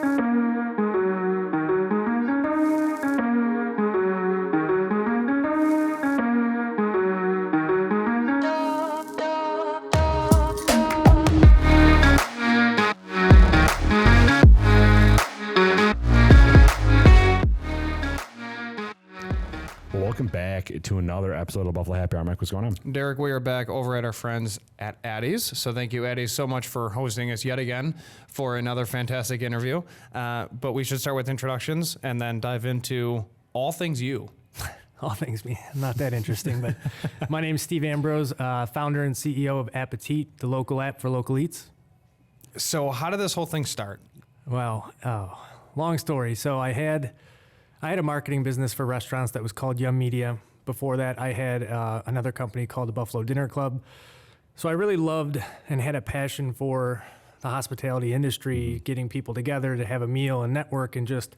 Welcome back to another episode of Buffalo Happy Hour. Mike, what's going on? Derek, we are back over at our friends at Addie's. So thank you, Addie's, so much for hosting us yet again for another fantastic interview. But we should start with introductions and then dive into all things you. All things me. Not that interesting, but my name is Steve Ambrose, founder and CEO of Appetit, the local app for local eats. So how did this whole thing start? Well, long story. So I had a marketing business for restaurants that was called Yum Media. Before that, I had another company called the Buffalo Dinner Club. So I really loved and had a passion for the hospitality industry, getting people together to have a meal and network, and just,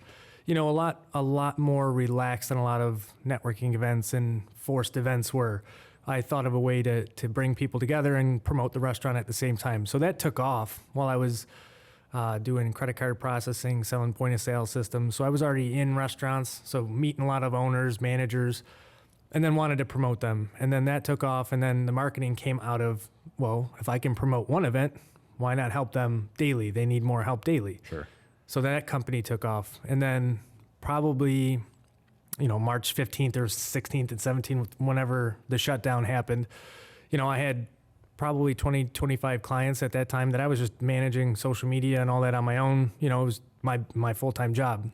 a lot more relaxed than a lot of networking events and forced events were. I thought of a way to bring people together and promote the restaurant at the same time. So that took off while I was doing credit card processing, selling point of sale systems. So I was already in restaurants, so meeting a lot of owners, managers, and then wanted to promote them. And then that took off, and then the marketing came out of, well, if I can promote one event, why not help them daily? They need more help daily. Sure. So that company took off. And then probably, March 15th or 16th and 17th, whenever the shutdown happened, I had probably 20, 25 clients at that time that I was just managing social media and all that on my own. It was my full-time job.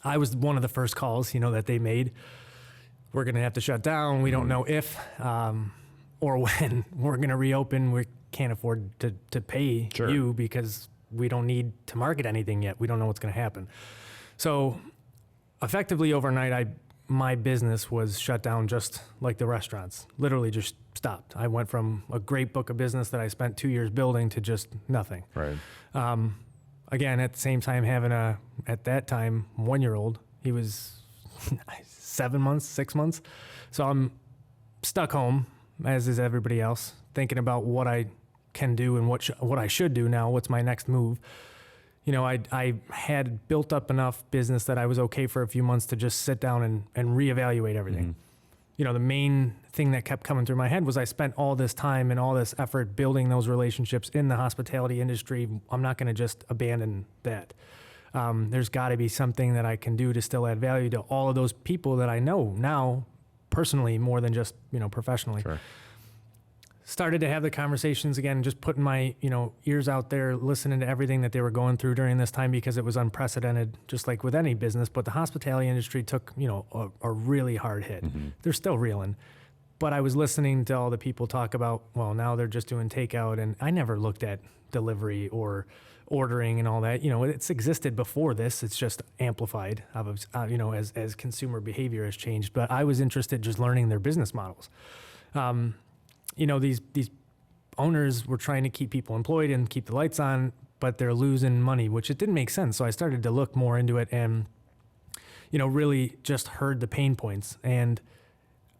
I was one of the first calls, that they made. We're going to have to shut down. We don't know if or when we're going to reopen. We can't afford to pay you because we don't need to market anything yet. We don't know what's going to happen. So effectively overnight, my business was shut down just like the restaurants, literally just stopped. I went from a great book of business that I spent 2 years building to just nothing. Right. Again, at the same time, having at that time, 1-year-old, he was 7 months, 6 months. So I'm stuck home, as is everybody else, thinking about what I can do and what I should do now. What's my next move? I had built up enough business that I was okay for a few months to just sit down and reevaluate everything. Mm-hmm. The main thing that kept coming through my head was I spent all this time and all this effort building those relationships in the hospitality industry. I'm not going to just abandon that. There's got to be something that I can do to still add value to all of those people that I know now personally more than just, professionally. Sure. Started to have the conversations again, just putting my, ears out there, listening to everything that they were going through during this time because it was unprecedented, just like with any business. But the hospitality industry took, a really hard hit. Mm-hmm. They're still reeling. But I was listening to all the people talk about, well, now they're just doing takeout. And I never looked at delivery or ordering and all that. It's existed before this. It's just amplified, as consumer behavior has changed. But I was interested just learning their business models. These owners were trying to keep people employed and keep the lights on, but they're losing money, which it didn't make sense. So I started to look more into it and, really just heard the pain points. And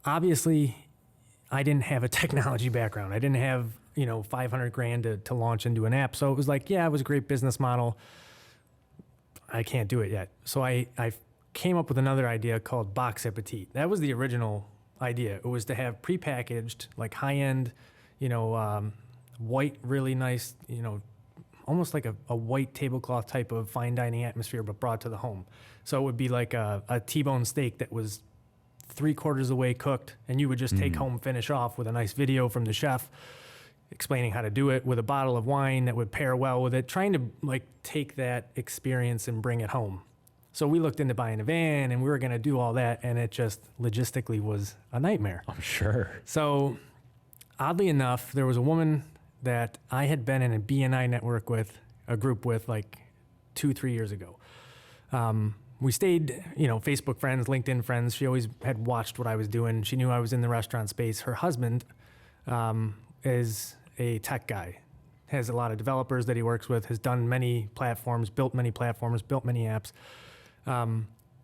obviously I didn't have a technology background. I didn't have, $500,000 to launch into an app. So it was like, yeah, it was a great business model. I can't do it yet. So I came up with another idea called Box Appetit. That was the original idea. It was to have prepackaged, like high-end, white, really nice, almost like a white tablecloth type of fine dining atmosphere, but brought to the home. So it would be like a T-bone steak that was 3/4 of the way cooked, and you would just take home, finish off with a nice video from the chef explaining how to do it with a bottle of wine that would pair well with it, trying to take that experience and bring it home. So we looked into buying a van and we were going to do all that, and it just logistically was a nightmare. I'm sure. So oddly enough, there was a woman that I had been in a BNI network with, a group with 2-3 years ago. We stayed, Facebook friends, LinkedIn friends. She always had watched what I was doing. She knew I was in the restaurant space. Her husband is a tech guy, has a lot of developers that he works with, has done many platforms, built many apps.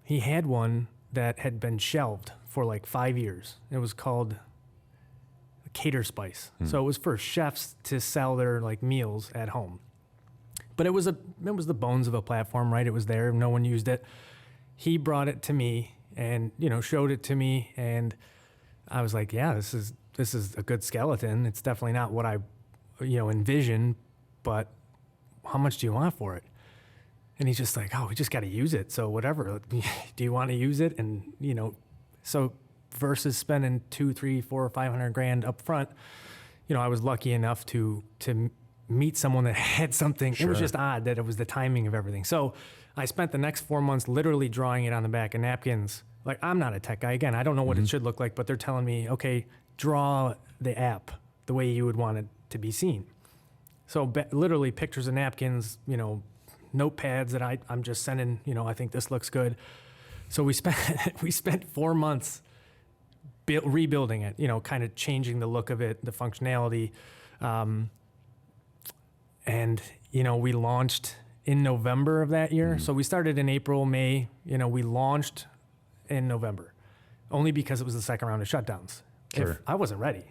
He had one that had been shelved for 5 years. It was called Cater Spice. So it was for chefs to sell their meals at home. But it was the bones of a platform, right? It was there. No one used it. He brought it to me and, showed it to me. And I was like, yeah, this is a good skeleton. It's definitely not what I, envisioned, but how much do you want for it? And he's just like, oh, we just got to use it. So whatever, do you want to use it? And, so versus spending $200, $300, $400, $500 up front, I was lucky enough to meet someone that had something. Sure. It was just odd that it was the timing of everything. So I spent the next 4 months literally drawing it on the back of napkins. Like, I'm not a tech guy. Again, I don't know what it should look like, but they're telling me, okay, draw the app the way you would want it to be seen. So literally pictures of napkins, notepads that I'm just sending, I think this looks good. So we spent 4 months rebuilding it, kind of changing the look of it, the functionality. And, we launched in November of that year. So we started in April, May, we launched in November only because it was the second round of shutdowns. Sure. If I wasn't ready,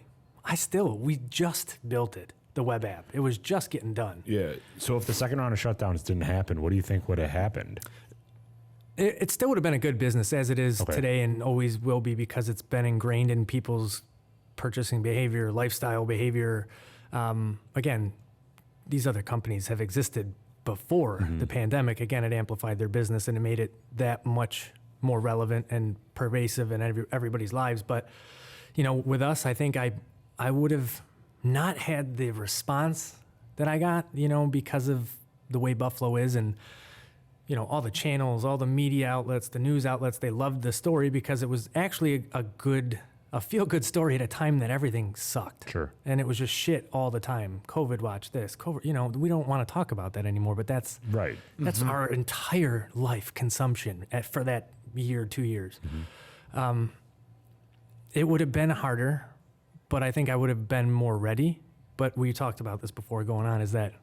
we just built it, the web app. It was just getting done. Yeah. So if the second round of shutdowns didn't happen, what do you think would have happened? It still would have been a good business as it is today and always will be because it's been ingrained in people's purchasing behavior, lifestyle behavior. Again, these other companies have existed before the pandemic. Again, it amplified their business and it made it that much more relevant and pervasive in everybody's lives. But, with us, I think I would have not had the response that I got, because of the way Buffalo is and, all the channels, all the media outlets, the news outlets, they loved the story because it was actually a feel-good story at a time that everything sucked. Sure. And it was just shit all the time. COVID, watch this. COVID, we don't want to talk about that anymore, but that's Right. That's our entire life consumption for that year, 2 years. It would have been harder, but I think I would have been more ready. But we talked about this before going on, is that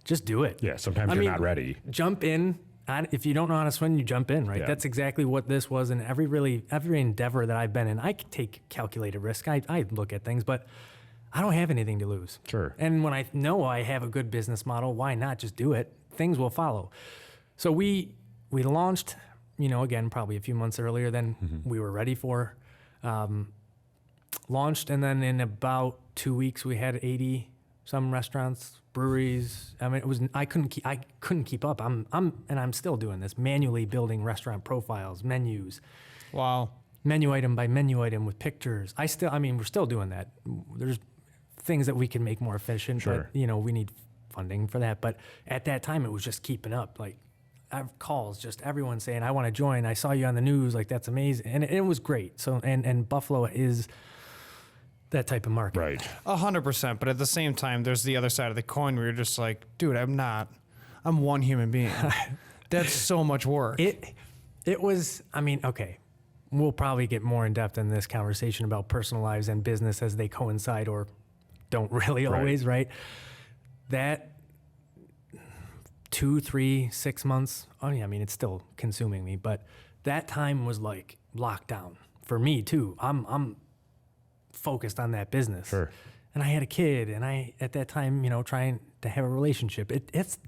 just do it. Yeah. Sometimes you're not ready. Jump in. If you don't know how to swim, you jump in, right? Yeah. That's exactly what this was. And every endeavor that I've been in, I take calculated risk. I look at things, but I don't have anything to lose. Sure. And when I know I have a good business model, why not just do it? Things will follow. So we launched, again, probably a few months earlier than we were ready for. Launched, and then in about 2 weeks, we had 80 some restaurants, breweries. I mean, I couldn't keep up. I'm still doing this, manually building restaurant profiles, menus. Wow. Menu item by menu item with pictures. We're still doing that. There's things that we can make more efficient, Sure. but we need funding for that. But at that time, it was just keeping up. Like, I have calls, just everyone saying, I want to join. I saw you on the news. Like, that's amazing. And it was great. So, and Buffalo is that type of market. Right. 100%. But at the same time, there's the other side of the coin where you're just like, dude, I'm one human being. That's so much work. It was, okay. We'll probably get more in depth in this conversation about personal lives and business as they coincide or don't really always, right? That 2, 3, 6 months, it's still consuming me, but that time was like lockdown for me too. I'm focused on that business. Sure. And I had a kid and at that time, trying to have a relationship, it's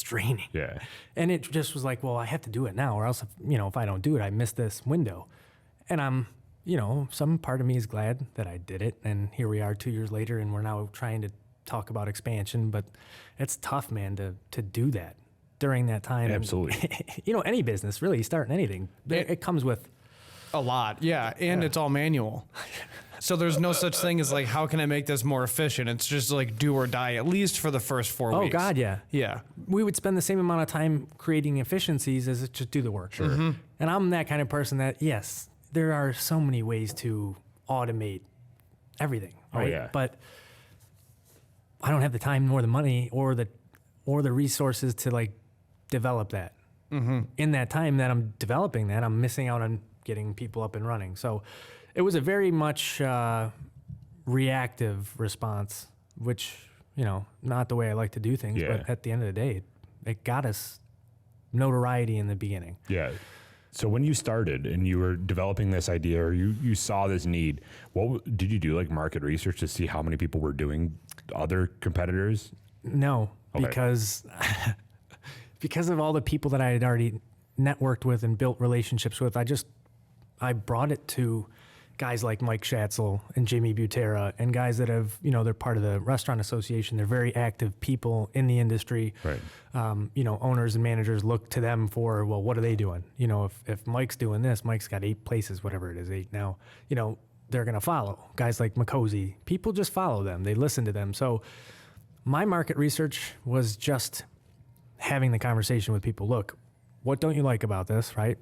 draining. Yeah. And it just was like, well, I have to do it now or else, if I don't do it, I miss this window. And I'm, some part of me is glad that I did it. And here we are 2 years later and we're now trying to talk about expansion, but it's tough, man, to do that during that time. Absolutely. Any business, really, starting anything, it comes with a lot. Yeah. And it's all manual. So there's no such thing as like, how can I make this more efficient? It's just like do or die, at least for the first 4 weeks. Oh God, yeah. Yeah. We would spend the same amount of time creating efficiencies as just do the work. Sure. Mm-hmm. And I'm that kind of person that, yes, there are so many ways to automate everything, right? Oh, yeah. But I don't have the time nor the money or the resources to like develop that. Mm-hmm. In that time that I'm developing that, I'm missing out on getting people up and running. So it was a very much reactive response, which, not the way I like to do things, Yeah. but at the end of the day, it got us notoriety in the beginning. Yeah. So when you started and you were developing this idea or you saw this need, what did you do, like market research to see how many people were doing other competitors? No, Okay. because of all the people that I had already networked with and built relationships with. I brought it to guys like Mike Schatzel and Jimmy Butera and guys that have, they're part of the restaurant association. They're very active people in the industry. Right. Owners and managers look to them for, well, what are they doing? If Mike's doing this, Mike's got 8 places, whatever it is, 8 now, they're going to follow guys like McCosey. People just follow them. They listen to them. So my market research was just having the conversation with people. Look, what don't you like about this, right?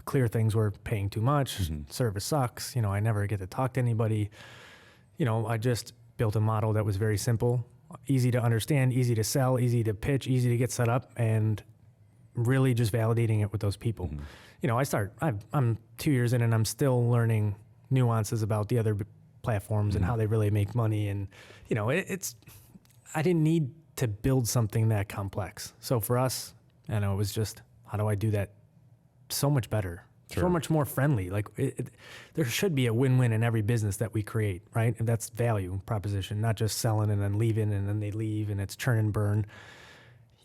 Clear things were paying too much, service sucks, I never get to talk to anybody. I just built a model that was very simple, easy to understand, easy to sell, easy to pitch, easy to get set up, and really just validating it with those people. I'm 2 years in and I'm still learning nuances about the other platforms and how they really make money. And, I didn't need to build something that complex. So for us, it was just, how do I do that so much better, so much more friendly? Like there should be a win-win in every business that we create, right? And that's value proposition, not just selling and then leaving and then they leave and it's churn and burn.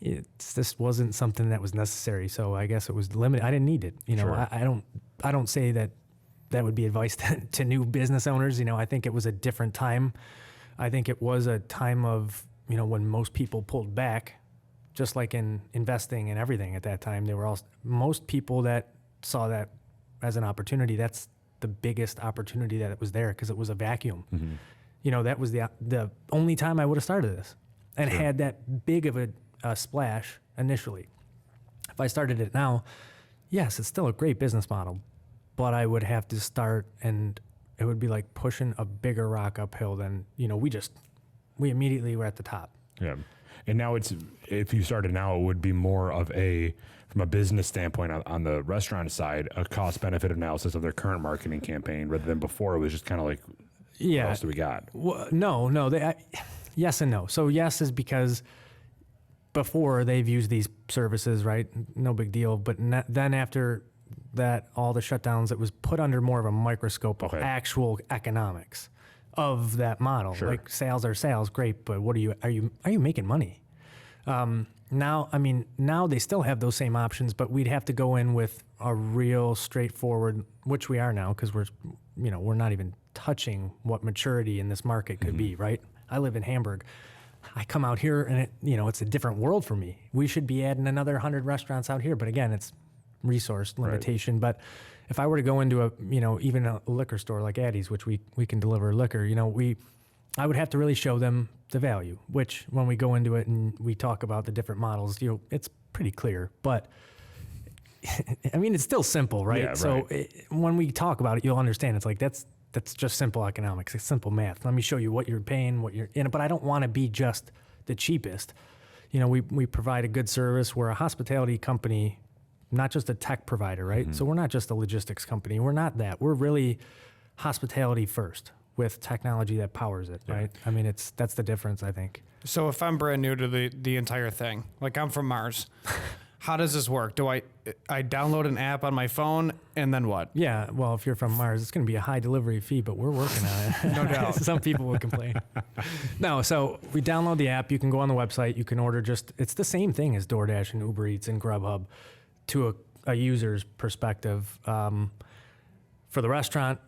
This wasn't something that was necessary. So I guess it was limited. I didn't need it. I don't say that would be advice to new business owners. I think it was a different time. I think it was a time of, when most people pulled back, just like in investing and everything at that time. Most people that saw that as an opportunity, that's the biggest opportunity that was there because it was a vacuum. That was the only time I would have started this and had that big of a splash initially. If I started it now, yes, it's still a great business model, but I would have to start and it would be like pushing a bigger rock uphill than, we immediately were at the top. Yeah. And now if you started now, it would be more of from a business standpoint on the restaurant side, a cost benefit analysis of their current marketing campaign rather than before it was just kind of like, what else do we got? Well, no. Yes and no. So yes is because before they've used these services, right? No big deal. But then after that, all the shutdowns, it was put under more of a microscope of actual economics of that model. Sure. Like sales are sales, great, but what are you making money? Now they still have those same options, but we'd have to go in with a real straightforward, which we are now, because we're not even touching what maturity in this market could be, right? I live in Hamburg. I come out here and it's a different world for me. We should be adding another 100 restaurants out here, but again, it's resource limitation. Right. But if I were to go into even a liquor store like Addie's, which we can deliver liquor, I would have to really show them the value, which when we go into it and we talk about the different models, it's pretty clear, but it's still simple, right? Yeah, so when we talk about it, you'll understand it's like, that's just simple economics. It's simple math. Let me show you what you're paying, what you're in, but I don't want to be just the cheapest. We provide a good service. We're a hospitality company, not just a tech provider, right? So we're not just a logistics company. We're not that. We're really hospitality first with technology that powers it, right? That's the difference, I think. So if I'm brand new to the entire thing, like I'm from Mars, how does this work? Do I download an app on my phone and then what? Yeah, well, if you're from Mars, it's going to be a high delivery fee, but we're working on it. No doubt. Some people will complain. No, so we download the app. You can go on the website. You can order it's the same thing as DoorDash and Uber Eats and Grubhub to a user's perspective. For the restaurant,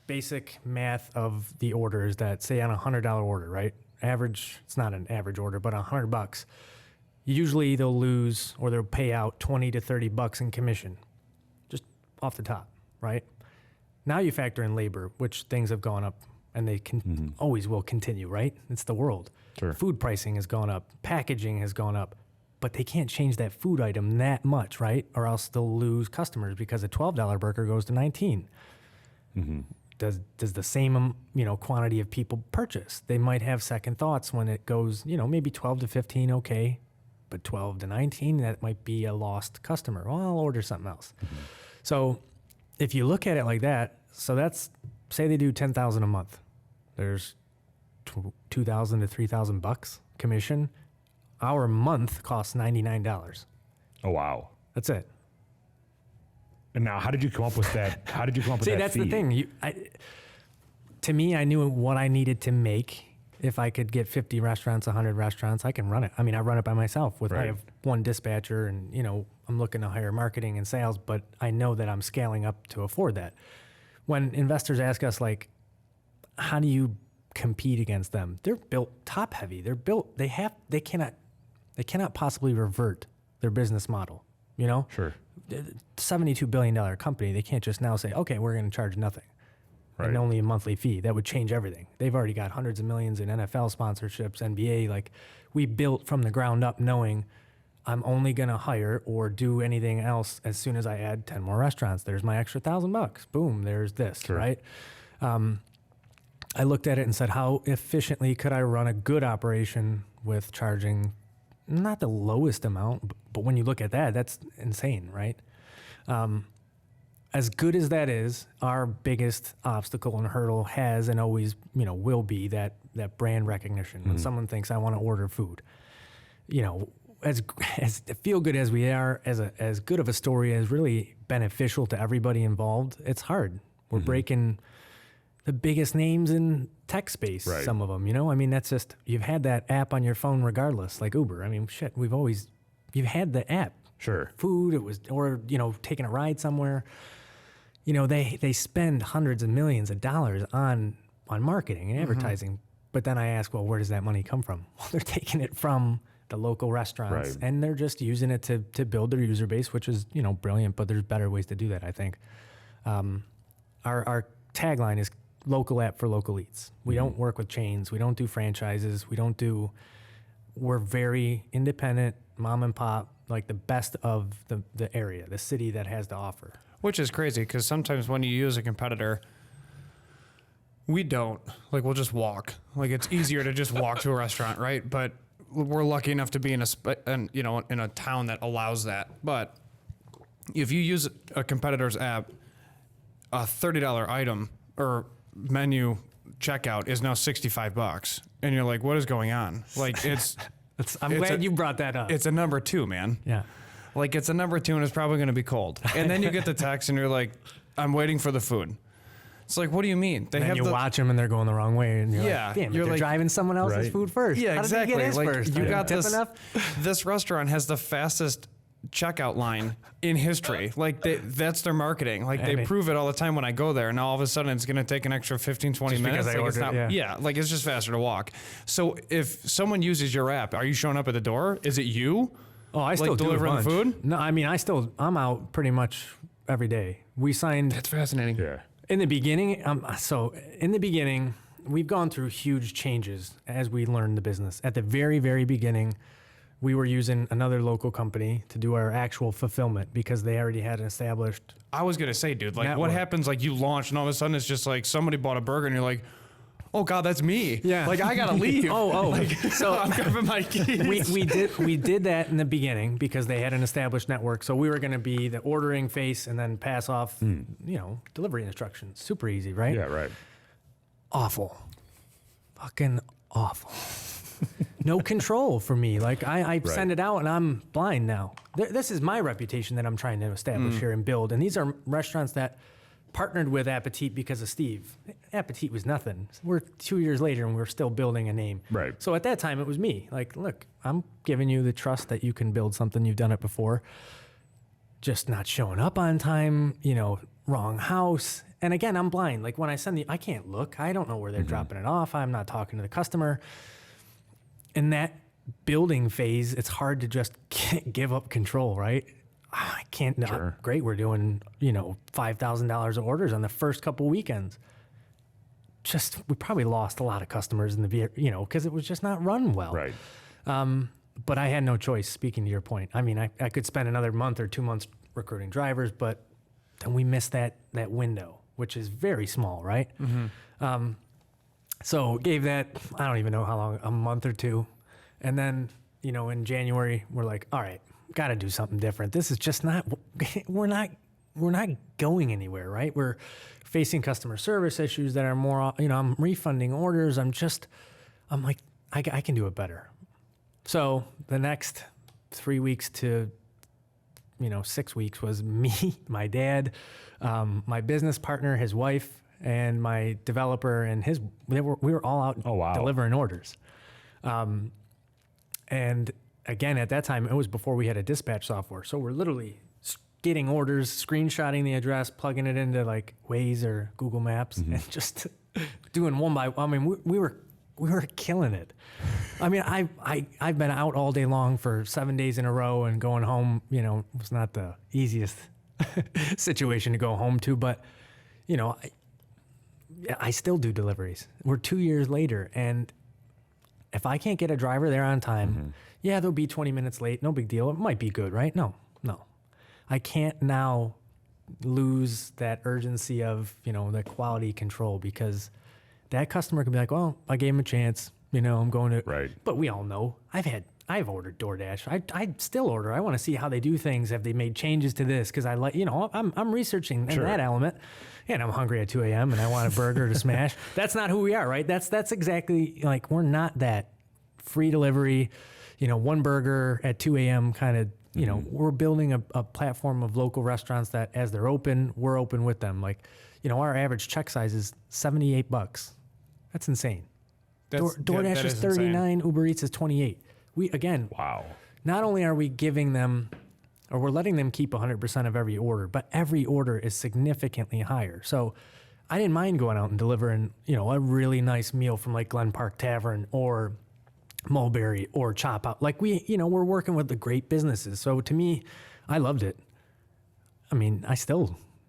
basic math of the order is that, say on a $100 order, right? Average, it's not an average order, but $100. Usually they'll lose or they'll pay out $20 to $30 in commission, just off the top, right? Now you factor in labor, which things have gone up and they can always will continue, right? It's the world. Sure. Food pricing has gone up, packaging has gone up, but they can't change that food item that much, right? Or else they'll lose customers because a $12 burger goes to $19. Does the same quantity of people purchase? They might have second thoughts when it goes, maybe 12 to 15, okay, but 12 to 19, that might be a lost customer. Well, I'll order something else. So if you look at it like that, so that's, say they do 10,000 a month. There's $2,000 to $3,000 commission. Our month costs $99. Oh, wow. That's it. And now, how did you come up with that? See, that's fee? the thing. To me, I knew what I needed to make if I could get 50 restaurants, 100 restaurants, I can run it. I mean, I run it by myself with, I Right. have one dispatcher and, I'm looking to hire marketing and sales, but I know that I'm scaling up to afford that. When investors ask us like, how do you compete against them? They're built top heavy. They're built, they cannot possibly revert their business model, Sure. $72 billion company. They can't just now say, okay, we're going to charge nothing. Right. And only a monthly fee. That would change everything. They've already got hundreds of millions in NFL sponsorships, NBA. Like, we built from the ground up knowing I'm only going to hire or do anything else as soon as I add 10 more restaurants. There's my extra $1,000. Boom, there's this, Sure. right? I looked at it and said, how efficiently could I run a good operation with charging not the lowest amount, but when you look at that, that's insane, right? As good as that is, our biggest obstacle and hurdle has and always, will be that brand recognition. When someone thinks I want to order food, as feel good as we are, as good of a story as really beneficial to everybody involved, it's hard. We're breaking the biggest names in tech space. Right. Some of them, I mean, that's just, you've had that app on your phone regardless, like Uber. I mean, shit, you've had the app. Sure. Food, or taking a ride somewhere. They spend hundreds of millions of dollars on marketing and advertising. But then I ask, well, where does that money come from? Well, they're taking it from the local restaurants, Right. and they're just using it to build their user base, which is brilliant. But there's better ways to do that, I think. Our tagline is local app for local eats. We don't work with chains. We don't do franchises. We're very independent, mom and pop, like the best of the area, the city that has to offer. Which is crazy because sometimes when you use a competitor, we don't. Like, we'll just walk. Like, it's easier to just walk to a restaurant, right? But we're lucky enough to be in a town that allows that. But if you use a competitor's app, a $30 item or menu checkout is now $65, and you're like, what is going on? Like, I'm glad you brought that up. It's a number 2, man. Yeah. Like, it's a number 2 and it's probably going to be cold. And then you get the text and you're like, I'm waiting for the food. It's like, what do you mean? They And have you watch them and they're going the wrong way, and you're Yeah, like, damn, you're they're like- driving someone else's Right. food first. Yeah, How exactly. Did they get his Like, first? you Are got they tip this. enough? This restaurant has the fastest checkout line in history. Like, that's their marketing. Like, they And prove it all the time when I go there. And now all of a sudden it's going to take an extra 15, 20 Just minutes. because I Like, it's ordered, not, yeah. like, it's just faster to walk. So if someone uses your app, are you showing up at the door? Is it you? Oh, I still do a delivering the bunch. food? No, I mean, I'm out pretty much every day. We signed That's fascinating. Yeah. in the beginning. We've gone through huge changes as we learned the business. At the very, very beginning, we were using another local company to do our actual fulfillment because they already had an established. I was going to say, dude, like, what Network. happens, like, you launch and all of a sudden it's just like somebody bought a burger and you're like, oh God, that's me. Yeah. Like, I got to leave. So I'm grabbing my keys. we did that in the beginning because they had an established network. So we were going to be the ordering face and then pass off, delivery instructions. Super easy, right? Yeah. Right. Awful. Fucking awful. No control for me. Like, I send it out and I'm blind now. This is my reputation that I'm trying to establish here and build. And these are restaurants that partnered with Appetit because of Steve. Appetit was nothing. We're 2 years later and we're still building a name. Right. So at that time it was me. Like, look, I'm giving you the trust that you can build something. You've done it before. Just not showing up on time, wrong house. And again, I'm blind. Like, when I send I can't look. I don't know where they're dropping it off. I'm not talking to the customer. In that building phase, it's hard to just give up control, right? I can't. No, Sure. great. We're doing, $5,000 of orders on the first couple weekends. We probably lost a lot of customers in the, because it was just not run well. Right. But I had no choice, speaking to your point. I mean, I could spend another month or 2 months recruiting drivers, but then we missed that window, which is very small, right? So gave that, I don't even know how long, a month or two. And then, in January, we're like, all right, got to do something different. This is just not, we're not going anywhere, right? We're facing customer service issues that are more, I'm refunding orders. I'm like, I can do it better. So the next 3 weeks to 6 weeks was me, my dad, my business partner, his wife, and my developer and we were all out Oh, wow. delivering orders. And again, at that time, it was before we had a dispatch software. So we're literally getting orders, screenshotting the address, plugging it into like Waze or Google Maps, and just doing one by one. I mean, we were killing it. I mean, I've been out all day long for 7 days in a row, and going home, was not the easiest situation to go home to, but I still do deliveries. We're 2 years later, and if I can't get a driver there on time, yeah, they'll be 20 minutes late. No big deal. It might be good, right? No. I can't now lose that urgency of, the quality control, because that customer can be like, well, I gave him a chance. I'm going to. Right. But we all know I've ordered DoorDash. I still order. I want to see how they do things. Have they made changes to this? Because I'm researching in that element, and I'm hungry at 2 a.m. and I want a burger to smash. That's not who we are, right? That's exactly like, we're not that free delivery, one burger at 2 a.m. kind of. We're building a platform of local restaurants that, as they're open, we're open with them. Like, our average check size is $78. That's insane. DoorDash is 39. Uber Eats is 28. Wow. Not only are we giving them, or we're letting them keep 100% of every order, but every order is significantly higher. So I didn't mind going out and delivering, a really nice meal from like Glen Park Tavern or Mulberry or Chop Out. Like we're working with the great businesses. So to me, I loved it. I mean,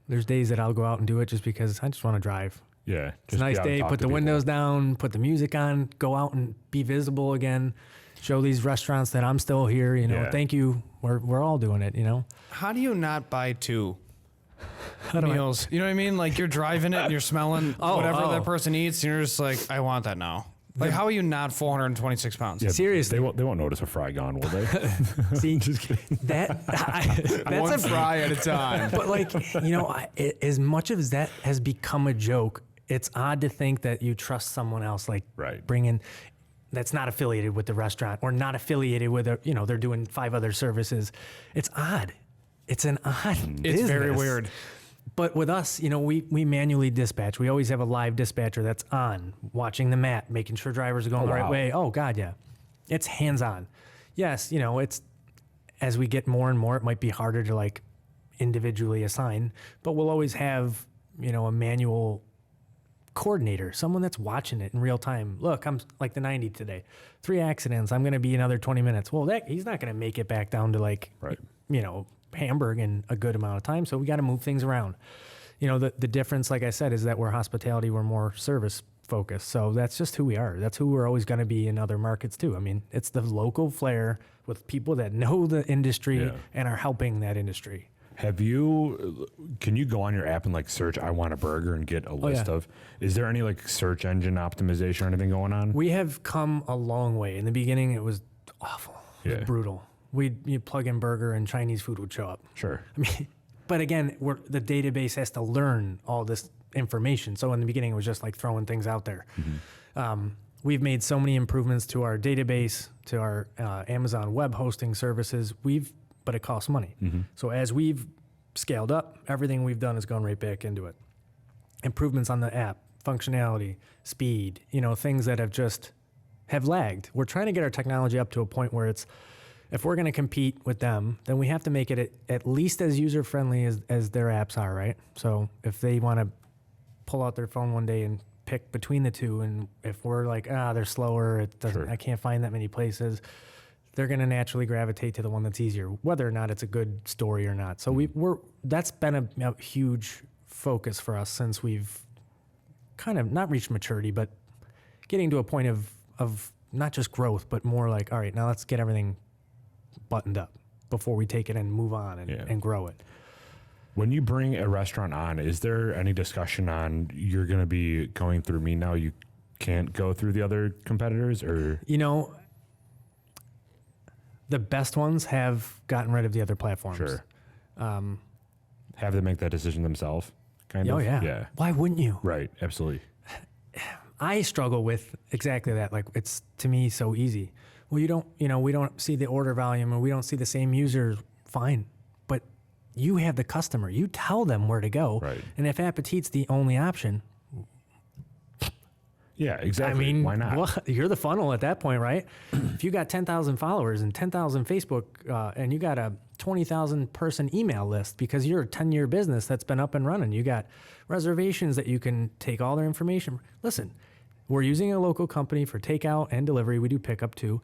there's days that I'll go out and do it just because I just want to drive. Yeah. It's a nice day, put the windows down, put the music on, go out and be visible again, show these restaurants that I'm still here, thank you. We're all doing it, How do you not buy two do I- meals? You know what I mean? Like, you're driving it and you're smelling whatever that person eats, and you're just like, I want that now. Like, how are you not 426 pounds? Yeah, Seriously. They won't notice a fry gone, will they? See, Just kidding. that's One fry at a time. But like, as much as that has become a joke, it's odd to think that you trust someone else, like Right. bringing that's not affiliated with the restaurant or not affiliated with they're doing 5 other services. It's odd. It's an odd It's very business. weird. But with us, we manually dispatch. We always have a live dispatcher that's on, watching the map, making sure drivers are going the right wow. way. Oh, God, yeah. It's hands-on. Yes, it's as we get more and more, it might be harder to like individually assign, but we'll always have, a manual coordinator, someone that's watching it in real time. Look, I'm like the 90 today. 3 accidents. I'm going to be another 20 minutes. Well, he's not going to make it back down to like, Right. Hamburg in a good amount of time. So we got to move things around. The difference, like I said, is that we're hospitality, we're more service focused. So that's just who we are. That's who we're always going to be in other markets too. I mean, it's the local flair with people that know the industry and are helping that industry. Can you go on your app and like search, I want a burger, and get a list of, is there any like search engine optimization or anything going on? We have come a long way. In the beginning, it was awful. It was brutal. You plug in burger and Chinese food would show up. Sure. I mean, but again, the database has to learn all this information. So in the beginning, it was just like throwing things out there. Mm-hmm. We've made so many improvements to our database, to our Amazon web hosting services. But it costs money. Mm-hmm. So as we've scaled up, everything we've done has gone right back into it. Improvements on the app, functionality, speed, things that have lagged. We're trying to get our technology up to a point where if we're going to compete with them, then we have to make it at least as user-friendly as their apps are, right? So if they want to pull out their phone one day and pick between the two, and if we're like, they're slower, I can't find that many places, they're going to naturally gravitate to the one that's easier, whether or not it's a good story or not. So that's been a huge focus for us since we've kind of not reached maturity, but getting to a point of not just growth, but more like, all right, now let's get everything buttoned up before we take it and move on and grow it. When you bring a restaurant on, is there any discussion on you're going to be going through me now? You can't go through the other competitors, or the best ones have gotten rid of the other platforms. Sure. Have them make that decision themselves, kind of? Oh, yeah. Yeah. Why wouldn't you? Right. Absolutely. I struggle with exactly that. Like, it's, to me, so easy. Well, we don't see the order volume, and we don't see the same users. Fine. But you have the customer. You tell them where to go. Right. And if Appetit's the only option, Yeah, exactly. I mean, why not? Well, you're the funnel at that point, right? If you got 10,000 followers and 10,000 Facebook, and you got a 20,000 person email list because you're a 10-year business that's been up and running, you got reservations that you can take all their information. Listen, we're using a local company for takeout and delivery. We do pickup too.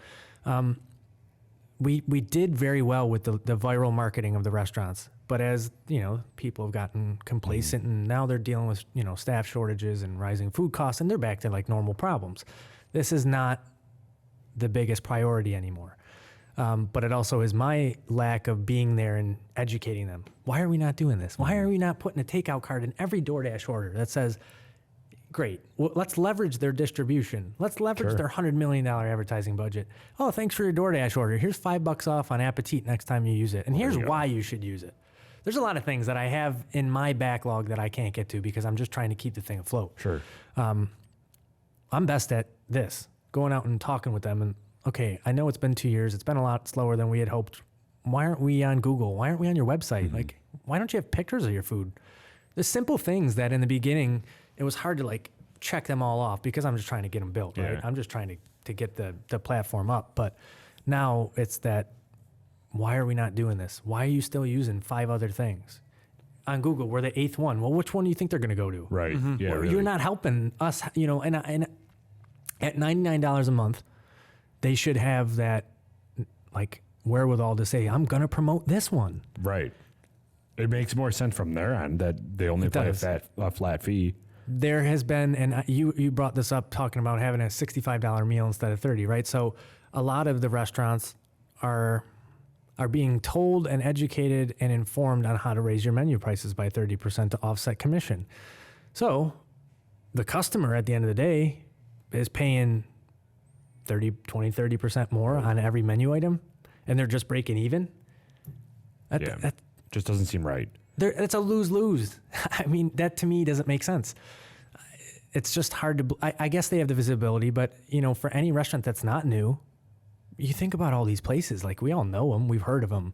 We did very well with the viral marketing of the restaurants, but as you know, people have gotten complacent, and now they're dealing with staff shortages and rising food costs, and they're back to like normal problems. This is not the biggest priority anymore. But it also is my lack of being there and educating them. Why are we not doing this? Why are we not putting a takeout card in every DoorDash order that says, great, well, let's leverage their distribution. Let's leverage their $100 million advertising budget. Oh, thanks for your DoorDash order. Here's $5 off on Appetit next time you use it. And here's why you should use it. There's a lot of things that I have in my backlog that I can't get to because I'm just trying to keep the thing afloat. Sure. I'm best at this, going out and talking with them. And okay, I know it's been 2 years. It's been a lot slower than we had hoped. Why aren't we on Google? Why aren't we on your website? Like, why don't you have pictures of your food? The simple things that in the beginning, it was hard to like check them all off because I'm just trying to get them built, right? Yeah. I'm just trying to get the platform up. But now it's that, why are we not doing this? Why are you still using 5 other things? On Google, we're the 8th one. Well, which one do you think they're going to go to? Right. Yeah. Well, Really. you're not helping us, and at $99 a month, they should have that like wherewithal to say, I'm going to promote this one. Right. It makes more sense from their end that they only pay a flat fee. There has been, and you brought this up talking about having a $65 meal instead of 30, right? So a lot of the restaurants are being told and educated and informed on how to raise your menu prices by 30% to offset commission. So the customer at the end of the day is paying 30% more on every menu item, and they're just breaking even. That just doesn't seem right. it's a lose-lose. I mean, that to me doesn't make sense. It's just hard to, I guess they have the visibility, but for any restaurant that's not new, you think about all these places, like we all know them, we've heard of them.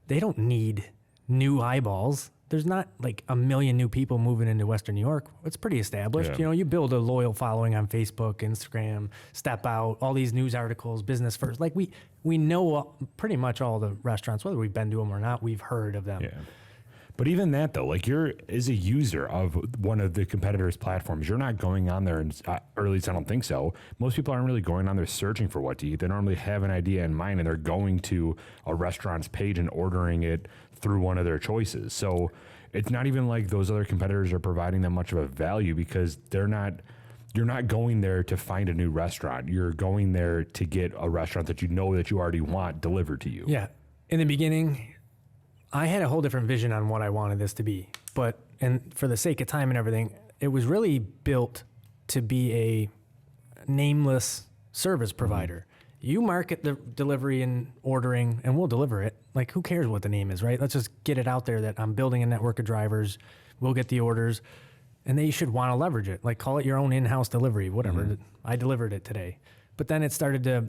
They don't need new eyeballs. There's not like a million new people moving into Western New York. It's pretty established. Yeah. You build a loyal following on Facebook, Instagram, Step Out, all these news articles, Business First. Like we know pretty much all the restaurants, whether we've been to them or not, we've heard of them. Yeah. But even that though, like as a user of one of the competitors' platforms, you're not going on there, and or at least I don't think so. Most people aren't really going on there searching for what to eat. They normally have an idea in mind, and they're going to a restaurant's page and ordering it through one of their choices. So it's not even like those other competitors are providing them much of a value, because you're not going there to find a new restaurant. You're going there to get a restaurant that you already want delivered to you. Yeah. In the beginning, I had a whole different vision on what I wanted this to be, and for the sake of time and everything, it was really built to be a nameless service provider. You market the delivery and ordering, and we'll deliver it. Like, who cares what the name is, right? Let's just get it out there that I'm building a network of drivers. We'll get the orders, and they should want to leverage it. Like, call it your own in-house delivery, whatever. I delivered it today. But then it started to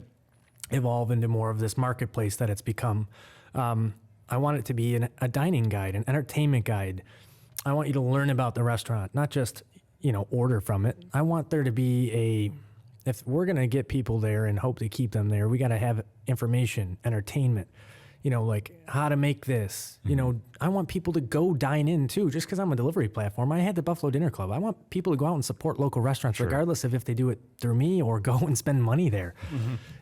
evolve into more of this marketplace that it's become. I want it to be a dining guide, an entertainment guide. I want you to learn about the restaurant, not just, order from it. I want there to be if we're going to get people there and hope to keep them there, we got to have information, entertainment, like how to make this. I want people to go dine in too, just because I'm a delivery platform. I had the Buffalo Dinner Club. I want people to go out and support local restaurants, regardless of if they do it through me or go and spend money there.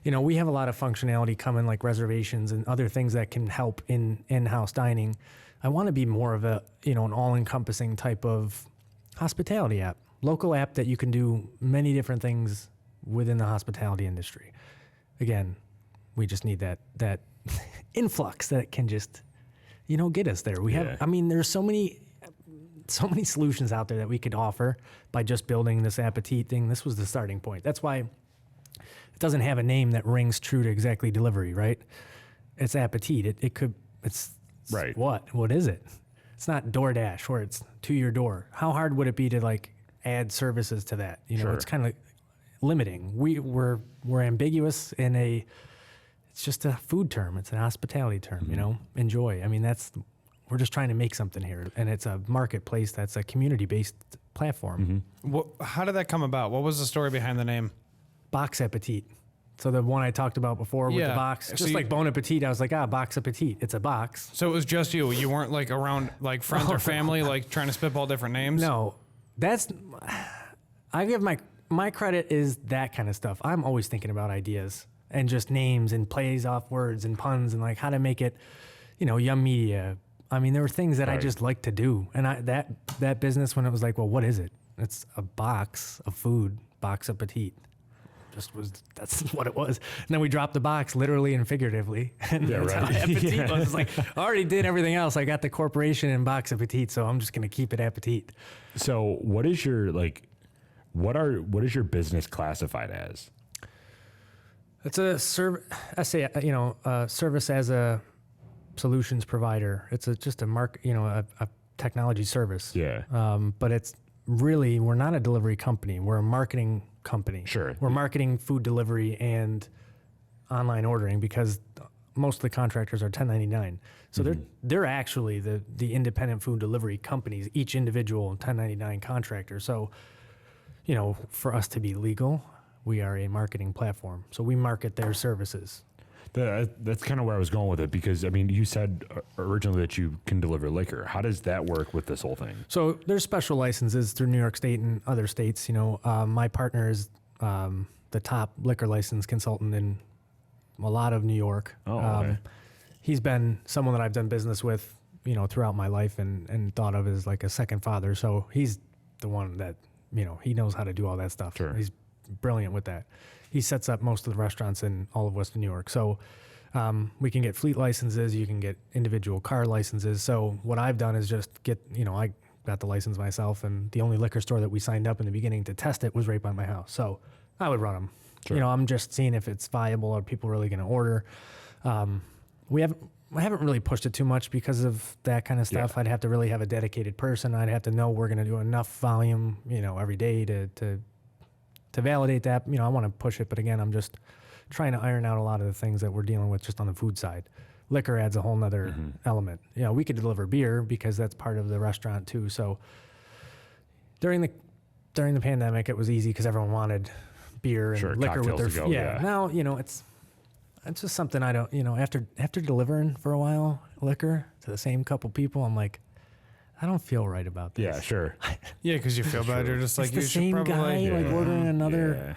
We have a lot of functionality coming, like reservations and other things that can help in-house dining. I want to be more of an all-encompassing type of hospitality app, local app that you can do many different things within the hospitality industry. Again, we just need that influx that can just, get us there. We have, there's so many solutions out there that we could offer by just building this Appetit thing. This was the starting point. That's why it doesn't have a name that rings true to exactly delivery, right? It's Appetit. It's right. What is it? It's not DoorDash where it's to your door. How hard would it be to like add services to that? It's kind of limiting. We're ambiguous in it's just a food term. It's an hospitality term, Enjoy. We're just trying to make something here, and it's a marketplace that's a community-based platform. How did that come about? What was the story behind the name? Box Appetit. So the one I talked about before with the Yeah. box, So just you- like Bon Appetit, I was like, Box Appetit. It's a box. So it was just you. You weren't like around like friends or family, like trying to spitball different names. No, I give my credit is that kind of stuff. I'm always thinking about ideas and just names and plays off words and puns and like how to make it, Yum Media. I mean, there were things that I Right. just like to do. And that business, when it was like, well, what is it? It's a box of food, Box Appetit. That's what it was. And then we dropped the box literally and figuratively. And Yeah, that's right. how Appetit Yeah. was. It's like, I already did everything else. I got the corporation in Box Appetit, so I'm just going to keep it Appetit. So what is your what is your business classified as? It's a service as a solutions provider. It's just a a technology service. Yeah. But it's really, we're not a delivery company. We're a marketing company. Sure. We're marketing food delivery and online ordering because most of the contractors are 1099. So they're actually the independent food delivery companies, each individual 1099 contractor. So, for us to be legal, we are a marketing platform. So we market their services. That's kind of where I was going with it because, I mean, you said originally that you can deliver liquor. How does that work with this whole thing? So there's special licenses through New York State and other states. My partner is the top liquor license consultant in a lot of New York. Oh, okay. He's been someone that I've done business with, throughout my life and thought of as like a second father. So he's the one that, he knows how to do all that stuff. Sure. He's brilliant with that. He sets up most of the restaurants in all of Western New York. So we can get fleet licenses. You can get individual car licenses. So what I've done is just I got the license myself, and the only liquor store that we signed up in the beginning to test it was right by my house. So I would run them. Sure. I'm just seeing if it's viable. Are people really going to order? I haven't really pushed it too much because of that kind of stuff. Yeah. I'd have to really have a dedicated person. I'd have to know we're going to do enough volume, every day to validate that. I want to push it, but again, I'm just trying to iron out a lot of the things that we're dealing with just on the food side. Liquor adds a whole nother element. We could deliver beer because that's part of the restaurant too. So during the pandemic, it was easy because everyone wanted beer and Sure, liquor with cocktails their to go, yeah. Now it's just something I don't. After delivering for a while liquor to the same couple people, I'm like, I don't feel right about this. Yeah, sure. Yeah, because you feel bad. You're just like, It's you the should same probably. guy like ordering another.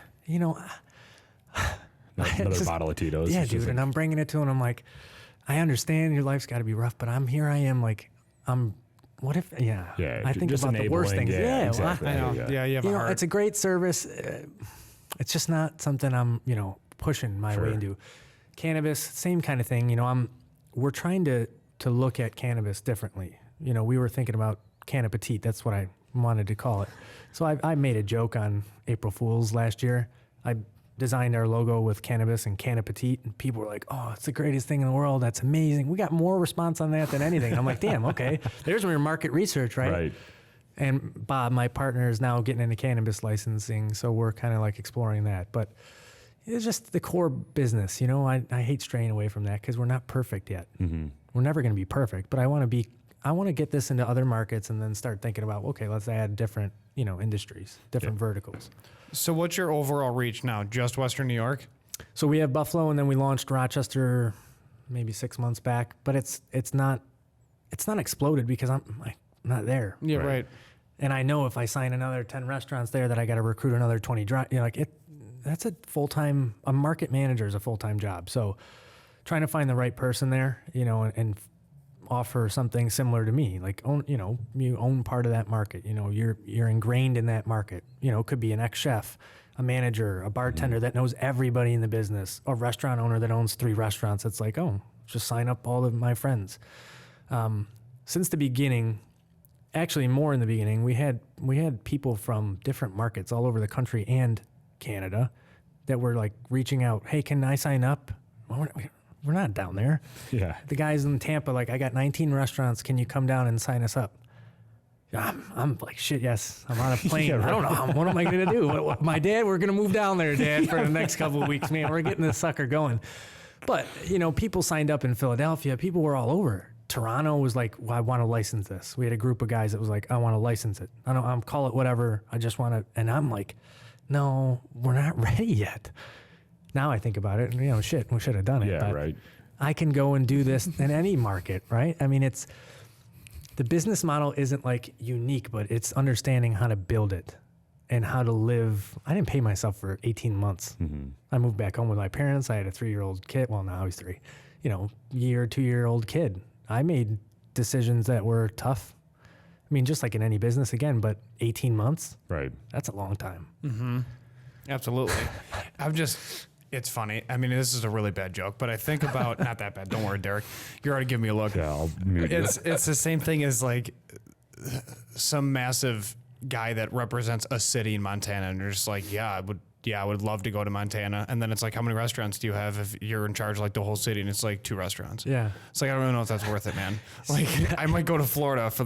Another just- bottle of Tito's. Yeah, It's just dude. And I'm bringing it to him. I'm like, I understand your life's got to be rough, but I'm like, what if, Yeah, I think just about the worst enabling, things. yeah, Yeah, exactly. I know. Yeah. Yeah, you have a heart. it's a great service. It's just not something I'm, pushing my Sure. way into. Cannabis, same kind of thing. We're trying to look at cannabis differently. We were thinking about Appetit. That's what I wanted to call it. So I made a joke on April Fool's last year. I designed our logo with cannabis and Appetit, and people were like, "Oh, it's the greatest thing in the world. That's amazing." We got more response on that than anything. I'm like, "Damn, okay." There's your market research, right? Right. And Bob, my partner, is now getting into cannabis licensing, so we're kind of like exploring that. But it's just the core business, I hate straying away from that because we're not perfect yet. Mm-hmm. We're never going to be perfect, but I want to get this into other markets and then start thinking about, okay, let's add different, industries, different verticals. So what's your overall reach now? Just Western New York? So we have Buffalo, and then we launched Rochester maybe 6 months back, but it's not exploded because I'm not there. Yeah, Right. right. And I know if I sign another 10 restaurants there that I got to recruit another 20 that's a market manager is a full-time job. So trying to find the right person there, and offer something similar to me, like you own part of that market, you're ingrained in that market. It could be an ex-chef, a manager, a bartender that knows everybody in the business, a restaurant owner that owns 3 restaurants. It's like, oh, just sign up all of my friends. Since the beginning, actually more in the beginning, we had people from different markets all over the country and Canada that were like reaching out. Hey, can I sign up? Well, we're not down there. Yeah. The guys in Tampa, like, I got 19 restaurants. Can you come down and sign us up? I'm like, shit, yes. I'm on a plane. Yeah, right. I don't know. What am I going to do? My dad, we're going to move down there, Dad, for the next couple of weeks. Man, we're getting this sucker going. But, people signed up in Philadelphia. People were all over. Toronto was like, well, I want to license this. We had a group of guys that was like, I want to license it. I'll call it whatever. I just want to. And I'm like, no, we're not ready yet. Now I think about it, and shit, we should have done it. Yeah, but right. I can go and do this in any market, right? I mean, the business model isn't like unique, but it's understanding how to build it and how to live. I didn't pay myself for 18 months. Mm-hmm. I moved back home with my parents. I had a 3-year-old kid. Well, now he's 3. 2-year-old kid. I made decisions that were tough. I mean, just like in any business again, but 18 months, Right. that's a long time. Mm-hmm. Absolutely. It's funny. I mean, this is a really bad joke, but I think about, not that bad. Don't worry, Derek. You're already giving me a look. Yeah, I'll mute you. It's the same thing as like some massive guy that represents a city in Montana, and you're just like, I would love to go to Montana. And then it's like, how many restaurants do you have if you're in charge of like the whole city? And it's like 2 restaurants. Yeah. It's like, I don't really know if that's worth it, man. Like, I might go to Florida for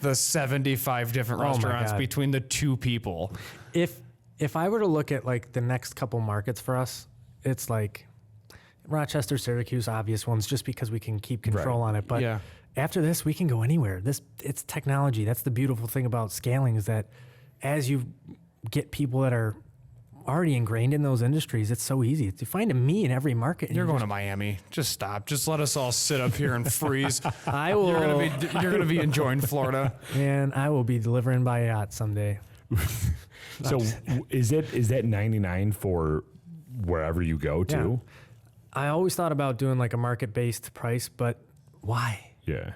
the 75 different restaurants between the 2 people. If I were to look at like the next couple markets for us, it's like Rochester, Syracuse, obvious ones, just because we can keep control on it. But after this, we can go anywhere. It's technology. That's the beautiful thing about scaling, is that as you get people that are already ingrained in those industries, it's so easy to find me in every market. You're going to Miami. Just stop. Just let us all sit up here and freeze. I will. You're gonna be enjoying Florida. And I will be delivering by yacht someday. So is that 99 for wherever you go to? Yeah. I always thought about doing like a market-based price, but why? Yeah.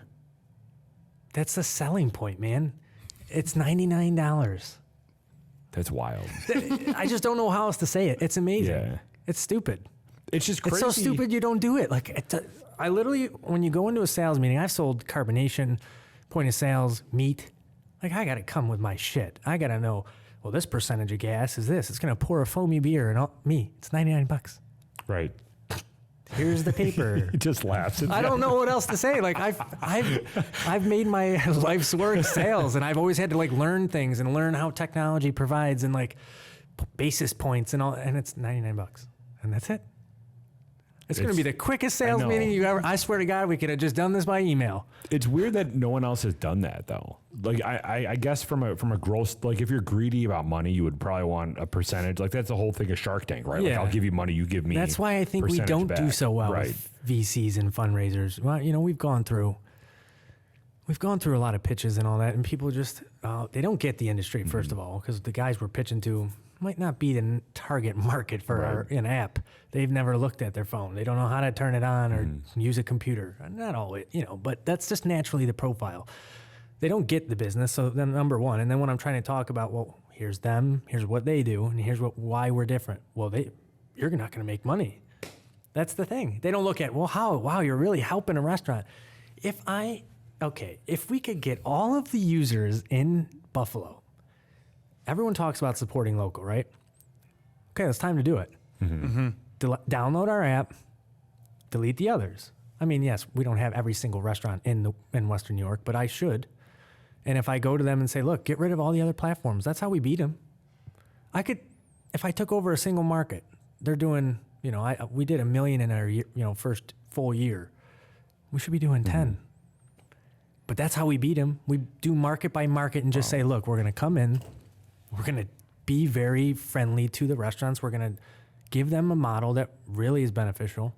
That's the selling point, man. It's $99. That's wild. I just don't know how else to say it. It's amazing. Yeah. It's stupid. It's just crazy. It's so stupid you don't do it. Like, I literally, when you go into a sales meeting, I've sold carbonation, point of sales, meat. Like, I got to come with my shit. I got to know, well, this percentage of gas is this. It's going to pour a foamy beer, and it's $99. Right. Here's the paper. He just laughs. I don't know what else to say. Like, I've made my life's work sales, and I've always had to like learn things and learn how technology provides and like basis points and all, and it's $99, and that's it. It's going to be the quickest sales meeting you ever. I swear to God, we could have just done this by email. It's weird that no one else has done that though. Like I guess from a gross, like if you're greedy about money, you would probably want a percentage. Like that's the whole thing of Shark Tank, right? Like Yeah. I'll give you money, you give me. That's why I think we don't do so well with VCs and fundraisers. Well, we've gone through a lot of pitches and all that, and people just they don't get the industry first of all, because the guys we're pitching to might not be the target market for an app. They've never looked at their phone. They don't know how to turn it on or use a computer. Not always, but that's just naturally the profile. They don't get the business. So then number one, and then when I'm trying to talk about, well, here's them, here's what they do, and here's why we're different. Well, you're not going to make money. That's the thing. They don't look at, well, how? Wow, you're really helping a restaurant. If we could get all of the users in Buffalo, everyone talks about supporting local, right? Okay, it's time to do it. Mm-hmm. Download our app, delete the others. I mean, yes, we don't have every single restaurant in Western New York, but I should. And if I go to them and say, look, get rid of all the other platforms, that's how we beat them. I could, if I took over a single market, they're doing, we did $1 million in our year, first full year. We should be doing 10. But that's how we beat them. We do market by market and just say, look, we're going to come in. We're going to be very friendly to the restaurants. We're going to give them a model that really is beneficial.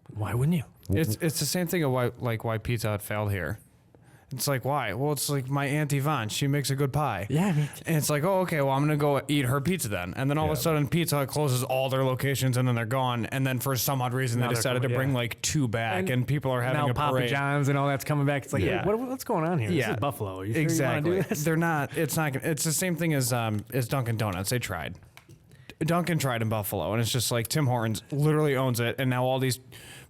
Why wouldn't you? It's the same thing of why Pizza Hut failed here. It's like, why? Well, it's like my Aunt Yvonne. She makes a good pie. Yeah. And it's like, oh, okay, well, I'm going to go eat her pizza then. And then all of a sudden, Pizza Hut closes all their locations and then they're gone. And then for some odd reason, they decided to bring like 2 back and people are having now a Papa parade. John's and all that's coming back. It's like, what's going on here? Yeah. This is Buffalo. You sure Exactly. you want to do this? They're not, it's the same thing as Dunkin' Donuts. They tried. Dunkin' tried in Buffalo, and it's just like Tim Hortons literally owns it. And now all these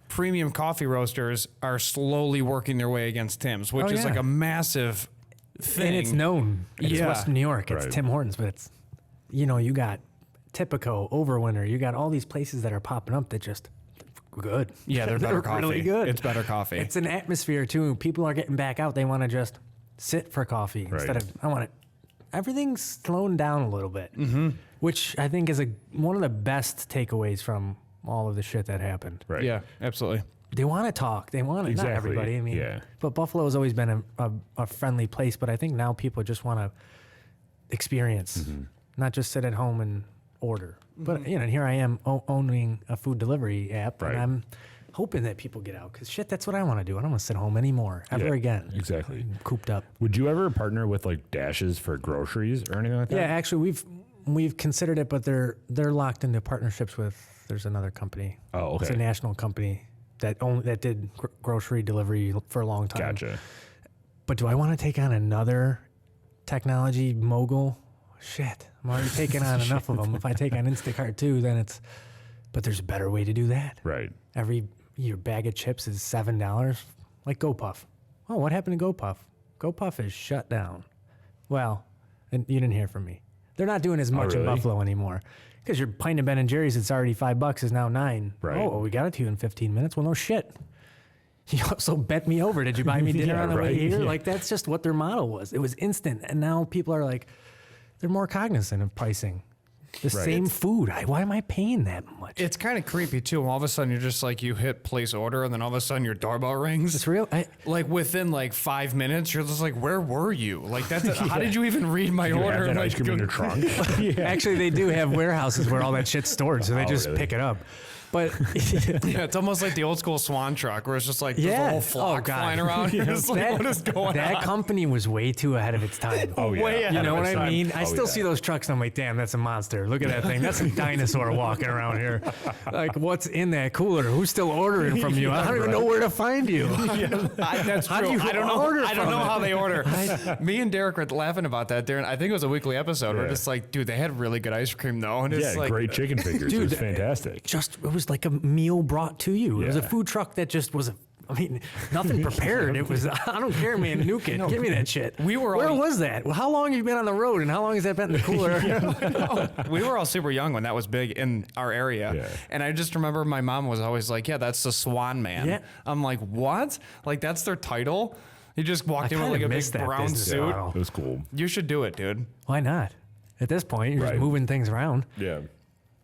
premium coffee roasters are slowly working their way against Tim's, which is like a massive thing. And it's known. It's Western New York. It's Tim Hortons, but it's, you got Tipico, Overwinter. You got all these places that are popping up that just good. Yeah, they're better coffee. Really good. It's better coffee. It's an atmosphere too. People are getting back out. They want to just sit for coffee instead of everything's slowing down a little bit, which I think is one of the best takeaways from all of the shit that happened. Right. Yeah, absolutely. they want to talk. They want to, Exactly. not everybody. I mean, Yeah. but Buffalo has always been a friendly place, but I think now people just want to experience, not just sit at home and order. But, you know, here I am owning a food delivery app, Right. and I'm hoping that people get out because shit, that's what I want to do. I don't want to sit home anymore ever again. Exactly. Cooped up. Would you ever partner with like dashes for groceries or anything like that? Yeah, actually, we've considered it, but they're locked into partnerships with. There's another company. Oh, It's a okay. national company that did grocery delivery for a long time. Gotcha. But do I want to take on another technology mogul? Shit, I'm already taking on enough of them. If I take on Instacart too, then it's. But there's a better way to do that. Right. Your bag of chips is $7, like GoPuff. Oh, what happened to GoPuff? GoPuff is shut down. Well, and you didn't hear from me. They're not doing as much in really? Buffalo anymore. Because your pint of Ben and Jerry's, it's already $5, is now $9. Right. Oh, well, we got it to you in 15 minutes. Well, no shit. You also bet me over. Did you buy me dinner Yeah, on the way right. here? Yeah. Like, that's just what their model was. It was instant. And now people are like, they're more cognizant of pricing. The Right. same food. Why am I paying that much? It's kind of creepy too. All of a sudden, you're just like, you hit place order, and then all of a sudden, your doorbell rings. It's real. Like within like 5 minutes, you're just like, where were you? Like that's how did you even read my You order? have that Like, ice cream in your trunk. Actually, they do have warehouses where all that shit's stored, so they just really? pick it up. But yeah, it's almost like the old school Swan truck, where it's just like there's a yeah, whole flock God. flying around. You're just like, what is going that on? company was way too ahead of its time. Oh, yeah. Way ahead You know of what its I time. mean? I Oh, still yeah. see those trucks and I'm like, damn, that's a monster. Look at that thing. That's a dinosaur walking around here. Like, what's in that cooler? Who's still ordering from you? I don't even know where to find you. That's How do true. you I don't know. order I don't from know it? how they order. Me and Derek were laughing about that. Darren, I think it was a weekly episode. We're Yeah. just like, dude, they had really good ice cream though, and it's Yeah, like, great chicken fingers. It was fantastic. It was like a meal brought to you. It was a Yeah. food truck that just was nothing prepared. It was, I don't care, man, nuke it. Give me that shit. We were Where all- was that? Well, how long have you been on the road and how long has that been in the cooler? we were all super young when that was big in our area. Yeah. And I just remember my mom was always like, yeah, that's the Swan Man. Yeah. I'm like, what? Like, that's their title? He just walked I in with like kinda a miss big that brown business suit. model. It was cool. You should do it, dude. Why not? At this point, you're Right. just moving things around. Yeah.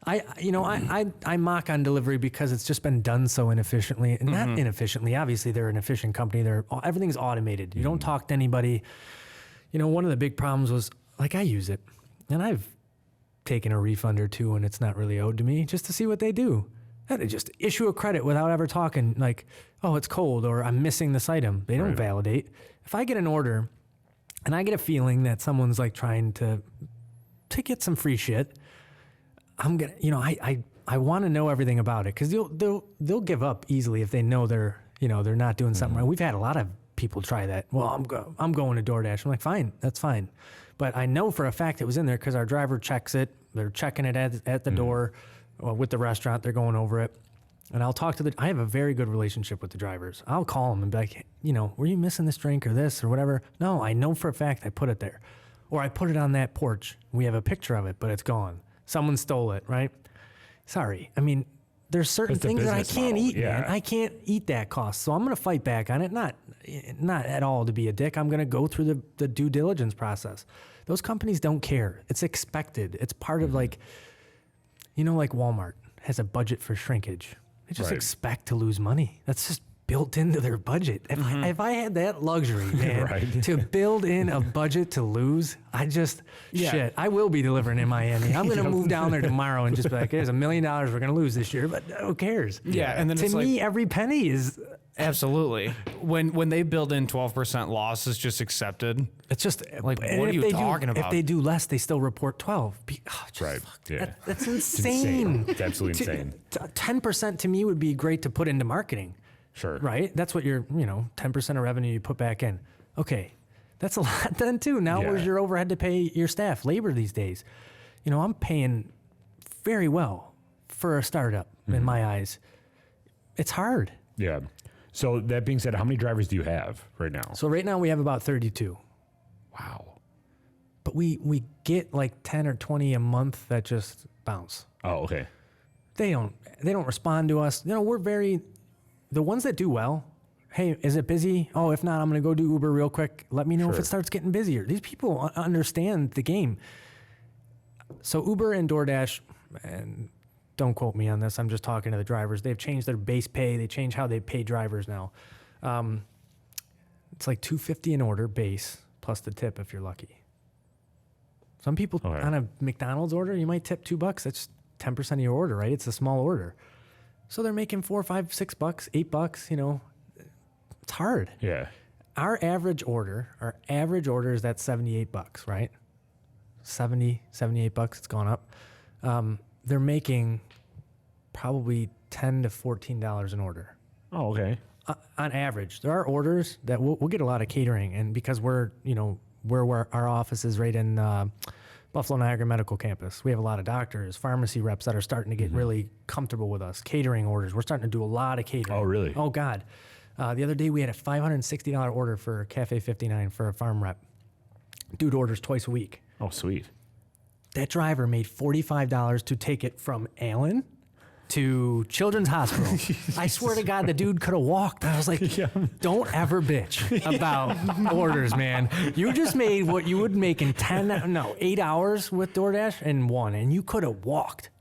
I mock on delivery because it's just been done so inefficiently. Not inefficiently. Obviously, they're an efficient company. Everything's automated. You don't talk to anybody. You know, one of the big problems was, like, I use it, and I've taken a refund or two, and it's not really owed to me, just to see what they do. And they just issue a credit without ever talking, like, oh, it's cold, or I'm missing this item. They don't Right. validate. If I get an order, and I get a feeling that someone's like trying to get some free shit, I'm gonna, I want to know everything about it because they'll give up easily if they know they're not doing something right. We've had a lot of people try that. Well, I'm going to DoorDash. I'm like, fine, that's fine, but I know for a fact it was in there because our driver checks it. They're checking it at the door with the restaurant. They're going over it, and I'll talk to I have a very good relationship with the drivers. I'll call them and be like, were you missing this drink or this or whatever? No, I know for a fact I put it there, or I put it on that porch. We have a picture of it, but it's gone. Someone stole it, right? Sorry. I mean, there's certain That's the things that I business can't model, eat, man. yeah. I can't eat that cost. So I'm going to fight back on it. Not at all to be a dick. I'm going to go through the due diligence process. Those companies don't care. It's expected. It's part of like Walmart has a budget for shrinkage. They just Right. expect to lose money. That's just built into their budget. If I had that luxury, man, Right. to build in a budget to lose, shit, I will be delivering in Miami. I'm going to move down there tomorrow and just be like, there's $1 million we're going to lose this year, but who cares? Yeah, and then to it's me, like, every penny is, absolutely. When they build in 12% loss is just accepted. it's just Like, and what are if you they talking If about? they do less, they still report 12. Right. Yeah. That's It's insane. It's absolutely insane. 10% to me would be great to put into marketing. Sure. Right? That's what 10% of revenue you put back in. Okay. That's a lot then too. Now Yeah. where's your overhead to pay your staff, labor these days? I'm paying very well for a startup in my eyes. It's hard. Yeah. So that being said, how many drivers do you have right now? So right now we have about 32. Wow. But we get like 10 or 20 a month that just bounce. Oh, okay. They don't respond to us. The ones that do well, hey, is it busy? Oh, if not, I'm going to go do Uber real quick. Let me know if Sure. it starts getting busier. These people understand the game. So Uber and DoorDash, and don't quote me on this. I'm just talking to the drivers. They've changed their base pay. They changed how they pay drivers now. It's like $2.50 an order base plus the tip if you're lucky. Some people on a McDonald's order, you might tip $2. That's 10% of your order, right? It's a small order. So they're making $4, $5, $6, $8, you know. It's hard. Yeah. Our average order is that $78, right? 70, $78, it's gone up. They're making probably $10 to $14 an order. Oh, okay. On average. There are orders that we'll get a lot of catering, and because we're where our office is right in Buffalo Niagara Medical Campus, we have a lot of doctors, pharmacy reps that are starting to get really comfortable with us. Catering orders. We're starting to do a lot of catering. Oh, really? Oh, God. The other day we had a $560 order for Cafe 59 for a farm rep. Dude orders twice a week. Oh, sweet. That driver made $45 to take it from Allen to Children's Hospital. I swear to God, the dude could have walked. I was like, don't ever bitch about orders, man. You just made what you would make in 8 hours with DoorDash in one, and you could have walked.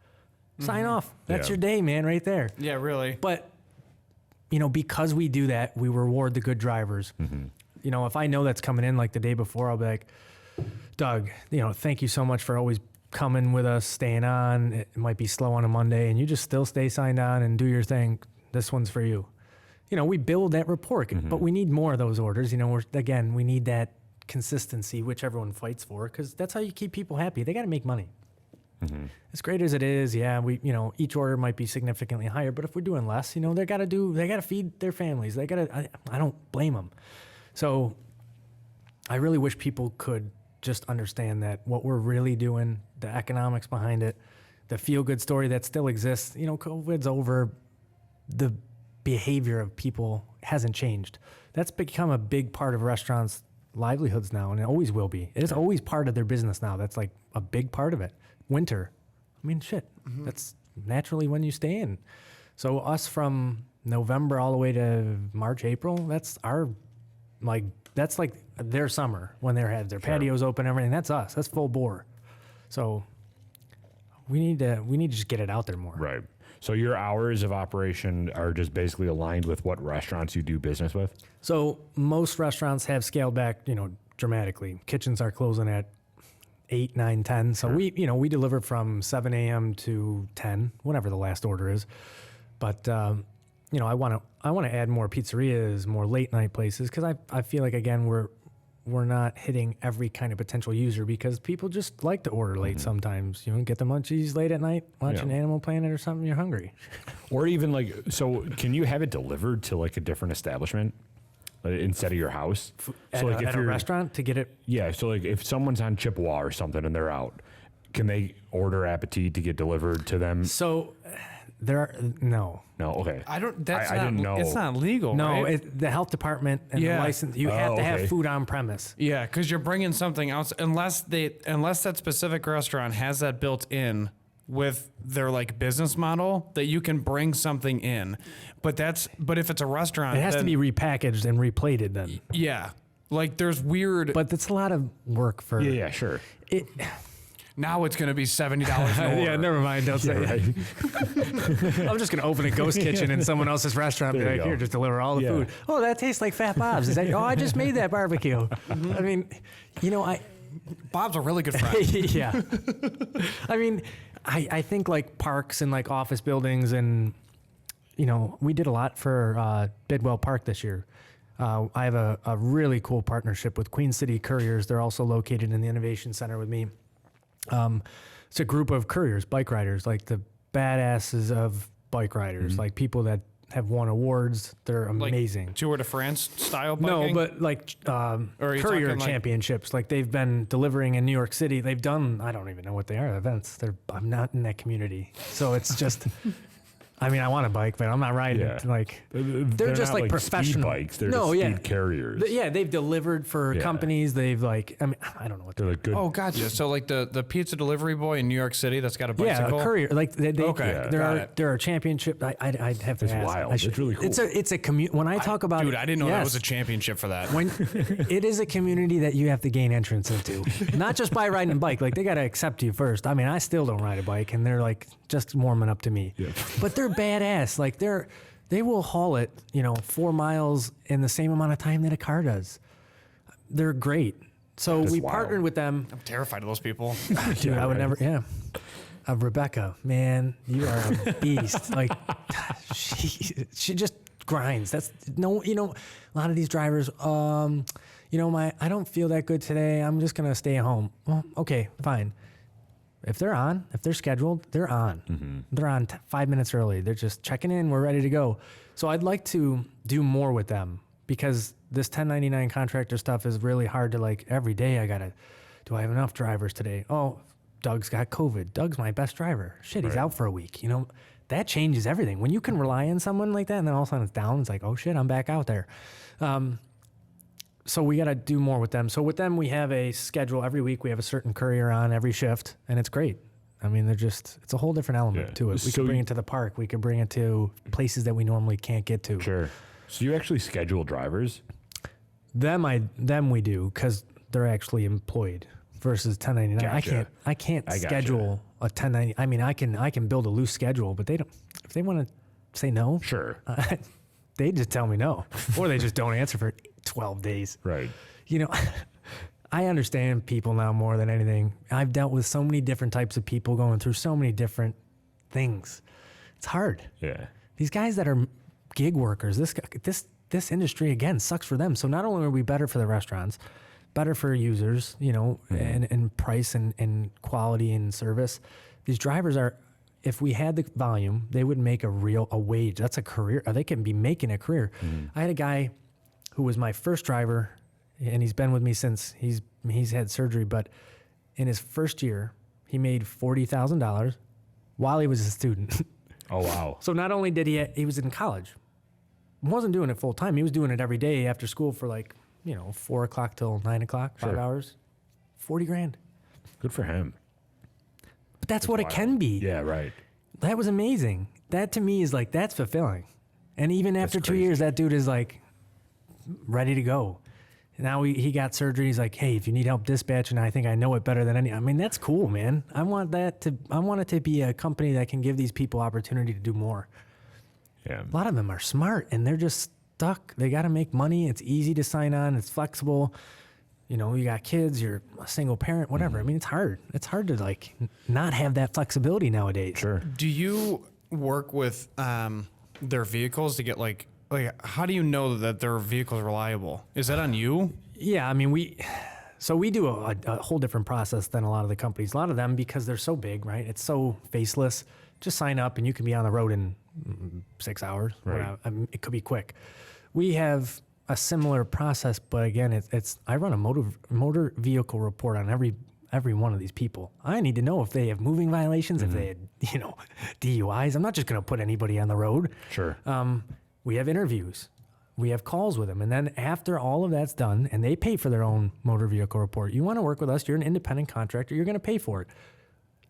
Sign off. That's your day, man, right there. Yeah, really. But, you know, because we do that, we reward the good drivers. You know, if I know that's coming in like the day before, I'll be like, Doug, you know, thank you so much for always coming with us, staying on. It might be slow on a Monday, and you just still stay signed on and do your thing. This one's for you. You know, we build that rapport, but we need more of those orders. You know, we need that consistency, which everyone fights for, because that's how you keep people happy. They got to make money. As great as it is, each order might be significantly higher, but if we're doing less, you know, they got to feed their families. I don't blame them. So I really wish people could just understand that what we're really doing, the economics behind it, the feel-good story that still exists. You know, COVID's over. The behavior of people hasn't changed. That's become a big part of restaurants' livelihoods now, and it always will be. It is always part of their business now. That's like a big part of it. Winter, I mean, shit. That's naturally when you stay in. So us from November all the way to March, April, that's like their summer when they have their patios open, everything. That's us. That's full bore. So we need to just get it out there more. Right. So your hours of operation are just basically aligned with what restaurants you do business with? So most restaurants have scaled back, you know, dramatically. Kitchens are closing at 8, 9, 10. So we deliver from 7 a.m. to 10, whatever the last order is. But you know, I want to add more pizzerias, more late night places, because I feel like, again, we're not hitting every kind of potential user, because people just like to order late sometimes. You know, get the munchies late at night, watching Animal Planet or something, you're hungry. Or even like, so can you have it delivered to like a different establishment instead of your house? At a restaurant to get it? Yeah, so like if someone's on Chippewa or something and they're out, can they order Appetit to get delivered to them? So no. No, okay. I didn't know. It's not legal, No, right? the health department and the license, you have to have food on premise. Yeah, because you're bringing something else, unless that specific restaurant has that built in with their like business model that you can bring something in. But if it's a restaurant, It has to be repackaged and replated then. Yeah. Like there's weird. But that's a lot of work for. Yeah, sure. Now it's going to be $70 an order. Yeah, never mind. Don't say it. I'm just going to open a ghost kitchen in someone else's restaurant and be like, here, just deliver all the food. Oh, that tastes like Fat Bob's. Is that? Oh, I just made that barbecue. I mean, you know, Bob's a really good friend. Yeah. I mean, I think like parks and like office buildings, and, you know, we did a lot for Bidwell Park this year. I have a really cool partnership with Queen City Couriers. They're also located in the Innovation Center with me. It's a group of couriers, bike riders, like the badasses of bike riders, like people that have won awards. They're amazing. Like Tour de France style biking? No, but like courier championships. Like they've been delivering in New York City. They've done, I don't even know what they are, events. I'm not in that community. So it's just, I mean, I want a bike, but I'm not riding it. Like, they're just not like professional speed bikes. They're just speed carriers. Yeah, they've delivered for companies. They've like, I mean, I don't know what they're like good. Oh, gotcha. So like the pizza delivery boy in New York City that's got a bicycle. Yeah, a courier. Like Okay, there are championship. I'd have to It's ask. wild. I should- It's really cool. It's a community. When I talk about Dude, I didn't know that yes. was a championship for that. When it is a community that you have to gain entrance into, not just by riding a bike. Like they got to accept you first. I mean, I still don't ride a bike, and they're like just warming up to me. Yeah. But they're badass. Like they will haul it, 4 miles in the same amount of time that a car does. They're great. So That's we wild. partnered with them. I'm terrified of those people. Dude, I would never. Yeah. Rebecca, man, you are a beast. Like she just grinds. That's a lot of these drivers. I don't feel that good today. I'm just gonna stay at home. Well, okay, fine. If they're scheduled, they're on. Mm-hmm. They're on 5 minutes early. They're just checking in. We're ready to go. So I'd like to do more with them because this 1099 contractor stuff is really hard to like every day. Do I have enough drivers today? Oh, Doug's got COVID. Doug's my best driver. Shit, he's out for a week. That changes everything. When you can rely on someone like that and then all of a sudden it's down, it's like, oh shit, I'm back out there. So we got to do more with them. So with them, we have a schedule every week. We have a certain courier on every shift, and it's great. I mean, it's a whole different element to it. We could bring it to the park. We could bring it to places that we normally can't get to. Sure. So you actually schedule drivers? Them we do because they're actually employed versus 1099. Gotcha. I can't schedule a 1099. I mean, I can build a loose schedule, but they don't. If they want to say no, Sure. they just tell me no, or they just don't answer for 12 days. Right. I understand people now more than anything. I've dealt with so many different types of people going through so many different things. It's hard. Yeah. These guys that are gig workers, this industry again sucks for them. So not only are we better for the restaurants, better for users, and price and quality and service. These drivers are, if we had the volume, they would make a wage. That's a career. They can be making a career. I had a guy who was my first driver, and he's been with me since he's had surgery. But in his first year, he made $40,000 while he was a student. Oh wow. So not only did he was in college, wasn't doing it full time. He was doing it every day after school for 4 o'clock till 9 o'clock, 5 hours, $40,000. Good for him. But that's what wild. It can be. Yeah, right. That was amazing. That to me is that's fulfilling. And even after 2 years, that dude is ready to go. Now he got surgery. He's like, hey, if you need help dispatching, I think I know it better than any. I mean, that's cool, man. I want it to be a company that can give these people opportunity to do more. Yeah. A lot of them are smart and they're just stuck. They got to make money. It's easy to sign on. It's flexible. You got kids, you're a single parent, whatever. I mean, it's hard. It's hard to not have that flexibility nowadays. Sure. Do you work with their vehicles to get how do you know that their vehicle is reliable? Is that on you? Yeah, I mean, we do a whole different process than a lot of the companies. A lot of them, because they're so big, right? It's so faceless. Just sign up and you can be on the road in 6 hours. Right. It could be quick. We have a similar process, but again, I run a motor vehicle report on every one of these people. I need to know if they have moving violations, if they had, DUIs. I'm not just going to put anybody on the road. Sure. We have interviews. We have calls with them. And then after all of that's done, and they pay for their own motor vehicle report, you want to work with us, you're an independent contractor, you're going to pay for it.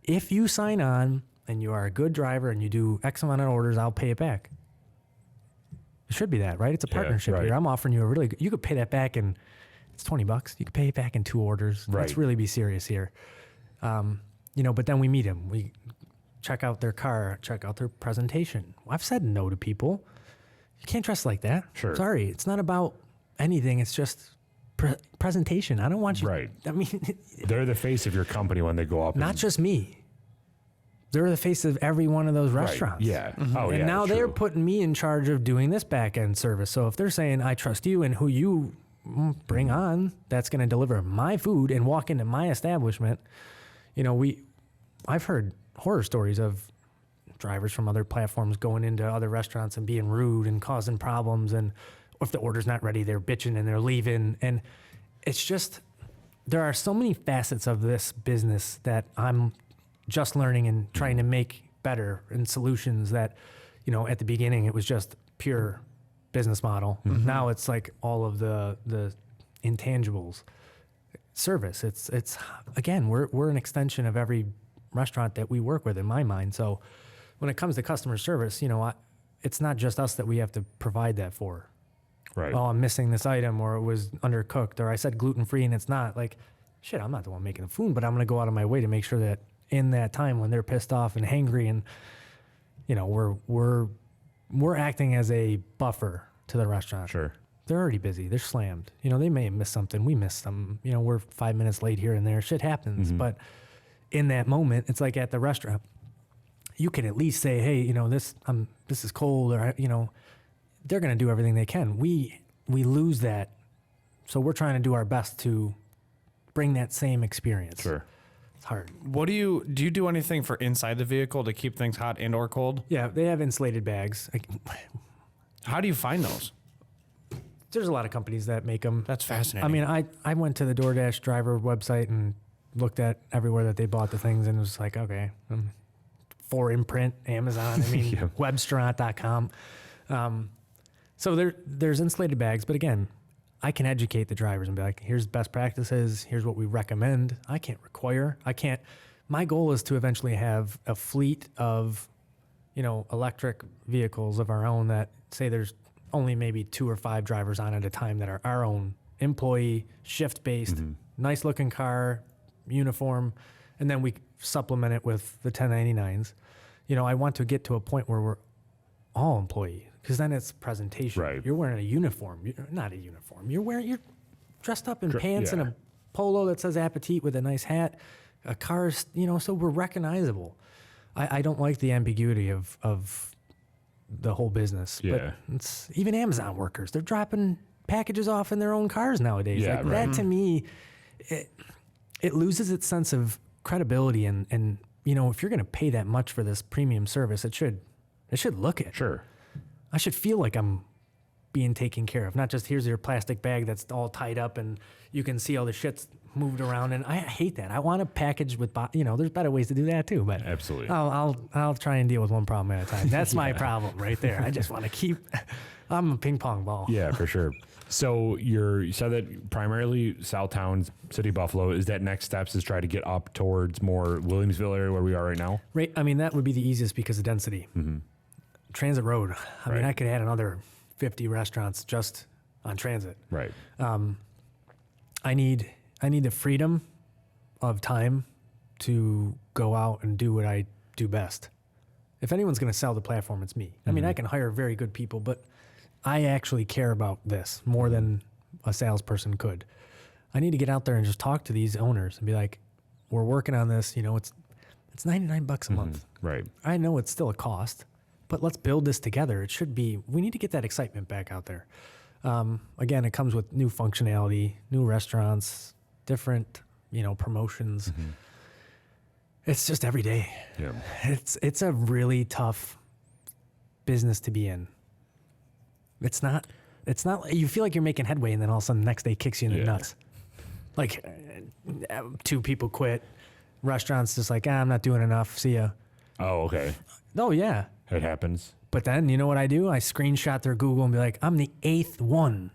If you sign on and you are a good driver and you do X amount of orders, I'll pay it back. It should be that, right? It's a partnership here. I'm offering you you could pay that back in, it's $20. You could pay it back in 2 orders. Right. Let's really be serious here. But then we meet them. We check out their car, check out their presentation. I've said no to people. You can't dress like that. Sure. Sorry. It's not about anything. It's just presentation. I don't want you. Right. I mean, they're the face of your company when they go up. Not just me. They're the face of every one of those restaurants. Right. Yeah. Mm-hmm. Oh, and now they're putting me in charge of doing this back end service. So if they're saying, I trust you and who you bring on, that's going to deliver my food and walk into my establishment. I've heard horror stories of drivers from other platforms going into other restaurants and being rude and causing problems. And if the order's not ready, they're bitching and they're leaving. And it's just, there are so many facets of this business that I'm just learning and trying to make better and solutions that, at the beginning it was just pure business model. Now it's like all of the intangibles. Service. It's again, we're an extension of every restaurant that we work with in my mind. So when it comes to customer service, it's not just us that we have to provide that for. Right. Oh, I'm missing this item, or it was undercooked, or I said gluten-free and it's not. Like, shit, I'm not the one making the food, but I'm going to go out of my way to make sure that in that time when they're pissed off and hangry and, we're acting as a buffer to the restaurant. Sure. They're already busy. They're slammed. They may have missed something. We missed some. We're 5 minutes late here and there. Shit happens. But in that moment, it's like at the restaurant, you can at least say, hey, this is cold, or, they're going to do everything they can. We lose that. So we're trying to do our best to bring that same experience. Sure. It's hard. What do you do anything for inside the vehicle to keep things hot and or cold? Yeah, they have insulated bags. How do you find those? There's a lot of companies that make them. That's fascinating. I mean, I went to the DoorDash driver website and looked at everywhere that they bought the things and was like, okay, for imprint, Amazon, Yeah. Webstaurant.com. So there's insulated bags, but again, I can educate the drivers and be like, here's best practices, here's what we recommend. I can't. My goal is to eventually have a fleet of, electric vehicles of our own that say there's only maybe 2 or 5 drivers on at a time that are our own employee, shift-based, nice-looking car, uniform, and then we supplement it with the 1099s. I want to get to a point where we're all employee, because then it's presentation. Right. You're wearing a uniform. Not a uniform. You're dressed up in pants and a polo that says Appetit with a nice hat, a car, so we're recognizable. I don't like the ambiguity of the whole business. Yeah. But it's even Amazon workers. They're dropping packages off in their own cars nowadays. Yeah, like right. that to me, it loses its sense of credibility. And if you're going to pay that much for this premium service, it should look it. Sure. I should feel like I'm being taken care of, not just here's your plastic bag that's all tied up and you can see all the shit's moved around. And I hate that. I want a package with, there's better ways to do that too. But Absolutely. I'll try and deal with one problem at a time. That's my problem right there. I just want to keep. I'm a ping pong ball. Yeah, for sure. So you said that primarily Southtown, City of Buffalo. Is that next steps is try to get up towards more Williamsville area where we are right now? Right. I mean, that would be the easiest because of density. Transit Road. I mean, Right. I could add another 50 restaurants just on transit. Right. I need the freedom of time to go out and do what I do best. If anyone's going to sell the platform, it's me. I mean, I can hire very good people, but I actually care about this more than a salesperson could. I need to get out there and just talk to these owners and be like, we're working on this. It's $99 a month. Right. I know it's still a cost, but let's build this together. It should be, we need to get that excitement back out there. Again, it comes with new functionality, new restaurants, different, promotions. It's just every day. Yeah. It's a really tough business to be in. It's not, you feel like you're making headway and then all of a sudden the next day kicks you in the nuts. Like 2 people quit. Restaurants just like, I'm not doing enough. See ya. Oh, okay. Oh yeah. It happens. But then you know what I do? I screenshot their Google and be like, I'm the 8th one.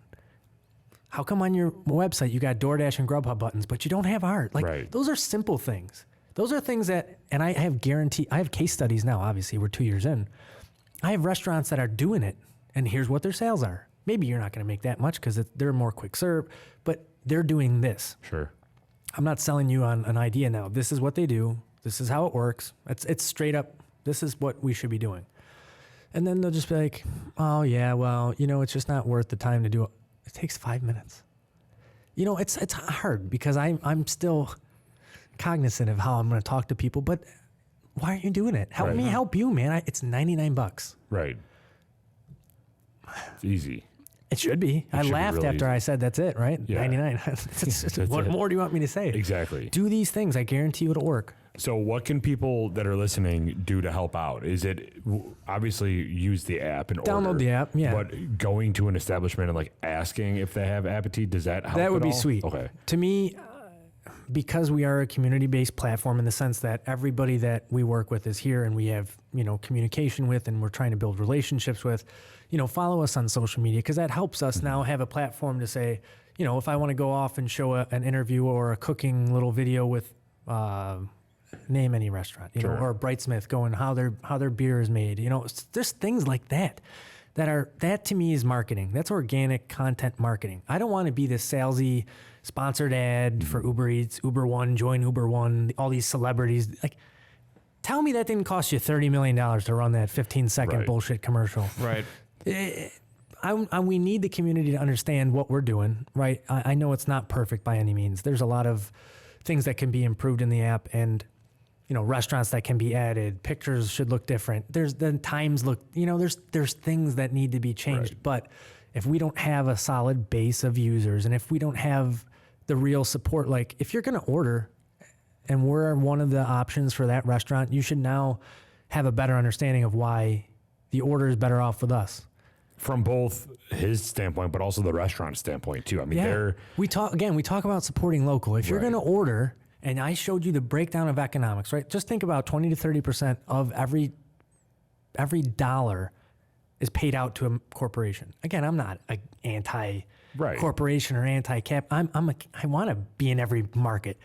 How come on your website you got DoorDash and Grubhub buttons, but you don't have art? Like Right. those are simple things. Those are things that, and I have case studies now, obviously we're 2 years in. I have restaurants that are doing it and here's what their sales are. Maybe you're not going to make that much because they're more quick serve, but they're doing this. Sure. I'm not selling you on an idea now. This is what they do. This is how it works. It's straight up. This is what we should be doing. And then they'll just be like, oh yeah, well, it's just not worth the time to do it. It takes 5 minutes. It's hard because I'm still cognizant of how I'm going to talk to people, but why aren't you doing it? Help me help you, man. It's $99. Right. It's easy. It should be. I should be laughed really after easy. I said that's it, right? Yeah. 99. What it. more do you want me to say? Exactly. Do these things. I guarantee you it'll work. So what can people that are listening do to help out? Is it obviously use the app and Download order, the app, yeah. But going to an establishment and like asking if they have Appetit, does that help? That would at be all? sweet. Okay. To me, because we are a community-based platform in the sense that everybody that we work with is here and we have, communication with and we're trying to build relationships with, follow us on social media because that helps us now have a platform to say, if I want to go off and show an interview or a cooking little video with, name any restaurant, Sure. or a Brightsmith going how their beer is made, it's just things like that. That to me is marketing. That's organic content marketing. I don't want to be this salesy sponsored ad for Uber Eats, Uber One, join Uber One, all these celebrities. Like, tell me that didn't cost you $30 million to run that 15-second Right. bullshit commercial. Right. We need the community to understand what we're doing, right? I know it's not perfect by any means. There's a lot of things that can be improved in the app and, restaurants that can be added. Pictures should look different. There's things that need to be changed. Right. But if we don't have a solid base of users and if we don't have the real support, like if you're going to order and we're one of the options for that restaurant, you should now have a better understanding of why the order is better off with us. From both his standpoint, but also the restaurant standpoint too. I mean, we talk about supporting local. If you're Right. going to order, and I showed you the breakdown of economics, right? Just think about 20 to 30% of every dollar is paid out to a corporation. Again, I'm not an anti-corporation or anti-cap. I want to be in every market,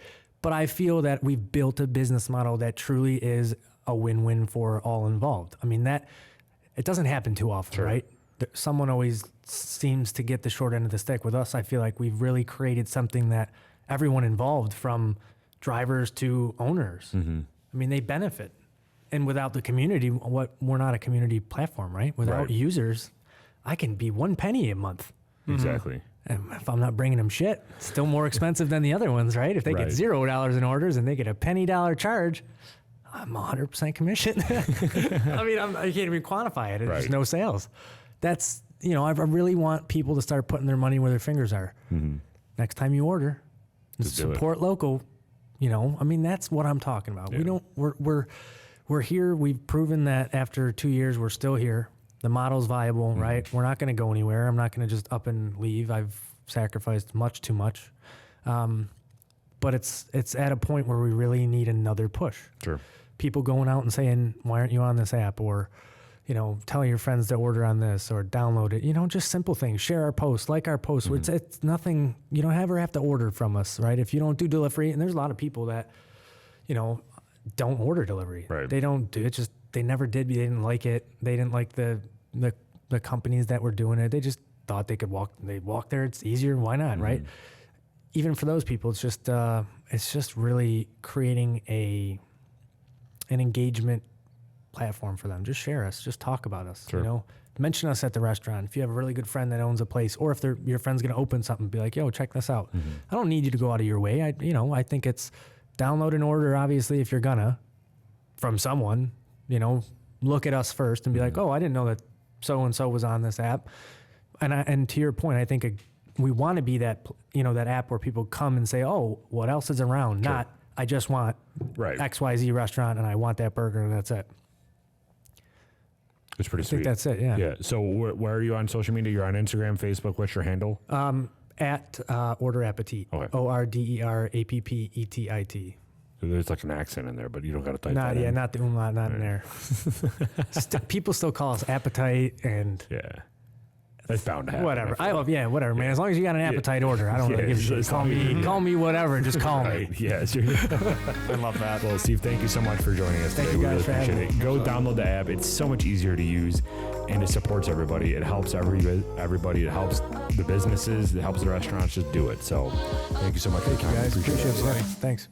but I feel that we've built a business model that truly is a win-win for all involved. I mean, it doesn't happen too often, Sure. right? Someone always seems to get the short end of the stick. With us, I feel like we've really created something that everyone involved, from drivers to owners, I mean, they benefit. And without the community, we're not a community platform, right? Without Right. users, I can be 1 penny a month. exactly. And if I'm not bringing them shit, it's still more expensive than the other ones, right? If they Right. get $0 in orders and they get a $0.01 charge, I'm 100% commission. I mean, I can't even quantify it. There's Right. no sales. That's, I really want people to start putting their money where their fingers are. Next time you order, Just do it. support local. I mean, that's what I'm talking about. Yeah. We're here. We've proven that after 2 years, we're still here. The model's viable, right? We're not going to go anywhere. I'm not going to just up and leave. I've sacrificed much too much. But it's at a point where we really need another push. Sure. People going out and saying, why aren't you on this app? Or, tell your friends to order on this or download it. Just simple things. Share our posts, like our posts. It's nothing. You don't ever have to order from us, right? If you don't do delivery, and there's a lot of people that, don't order delivery. Right. They don't do it. Just they never did. They didn't like it. They didn't like the companies that were doing it. They just thought they could walk. They walk there. It's easier. Why not? Right. Even for those people, it's just really creating an engagement platform for them. Just share us. Just talk about us. Sure. Mention us at the restaurant. If you have a really good friend that owns a place, or if your friend's going to open something, be like, yo, check this out. I don't need you to go out of your way. I think it's download an order, obviously, if you're gonna, from someone, look at us first and be like, oh, I didn't know that so-and-so was on this app. And to your point, I think we want to be that, that app where people come and say, oh, what else is around? Sure. Not, I just want Right. XYZ restaurant and I want that burger and that's it. It's pretty I sweet. think that's it, yeah. Yeah. So where are you on social media? You're on Instagram, Facebook. What's your handle? At Order Appetit. Okay. ORDERAPPETIT. There's like an accent in there, but you don't got to type Not, that yeah, in. not the umlaut, not in there. People still call us Appetite and Yeah. That's bound to happen. whatever. I feel like. Whatever, man. As long as you got an appetite order, I don't really give a shit. it's Call not- call me whatever. Just call me. Right. Yes. I love that. Well, Steve, thank you so much for joining us Thank today. you We guys really for appreciate having it. Go download the app. It's so much easier to use, and it supports everybody. It helps everybody. It helps the businesses. It helps the restaurants. Just do it. So, thank you so much for your time. Guys, Appreciate it. appreciate it. Thanks.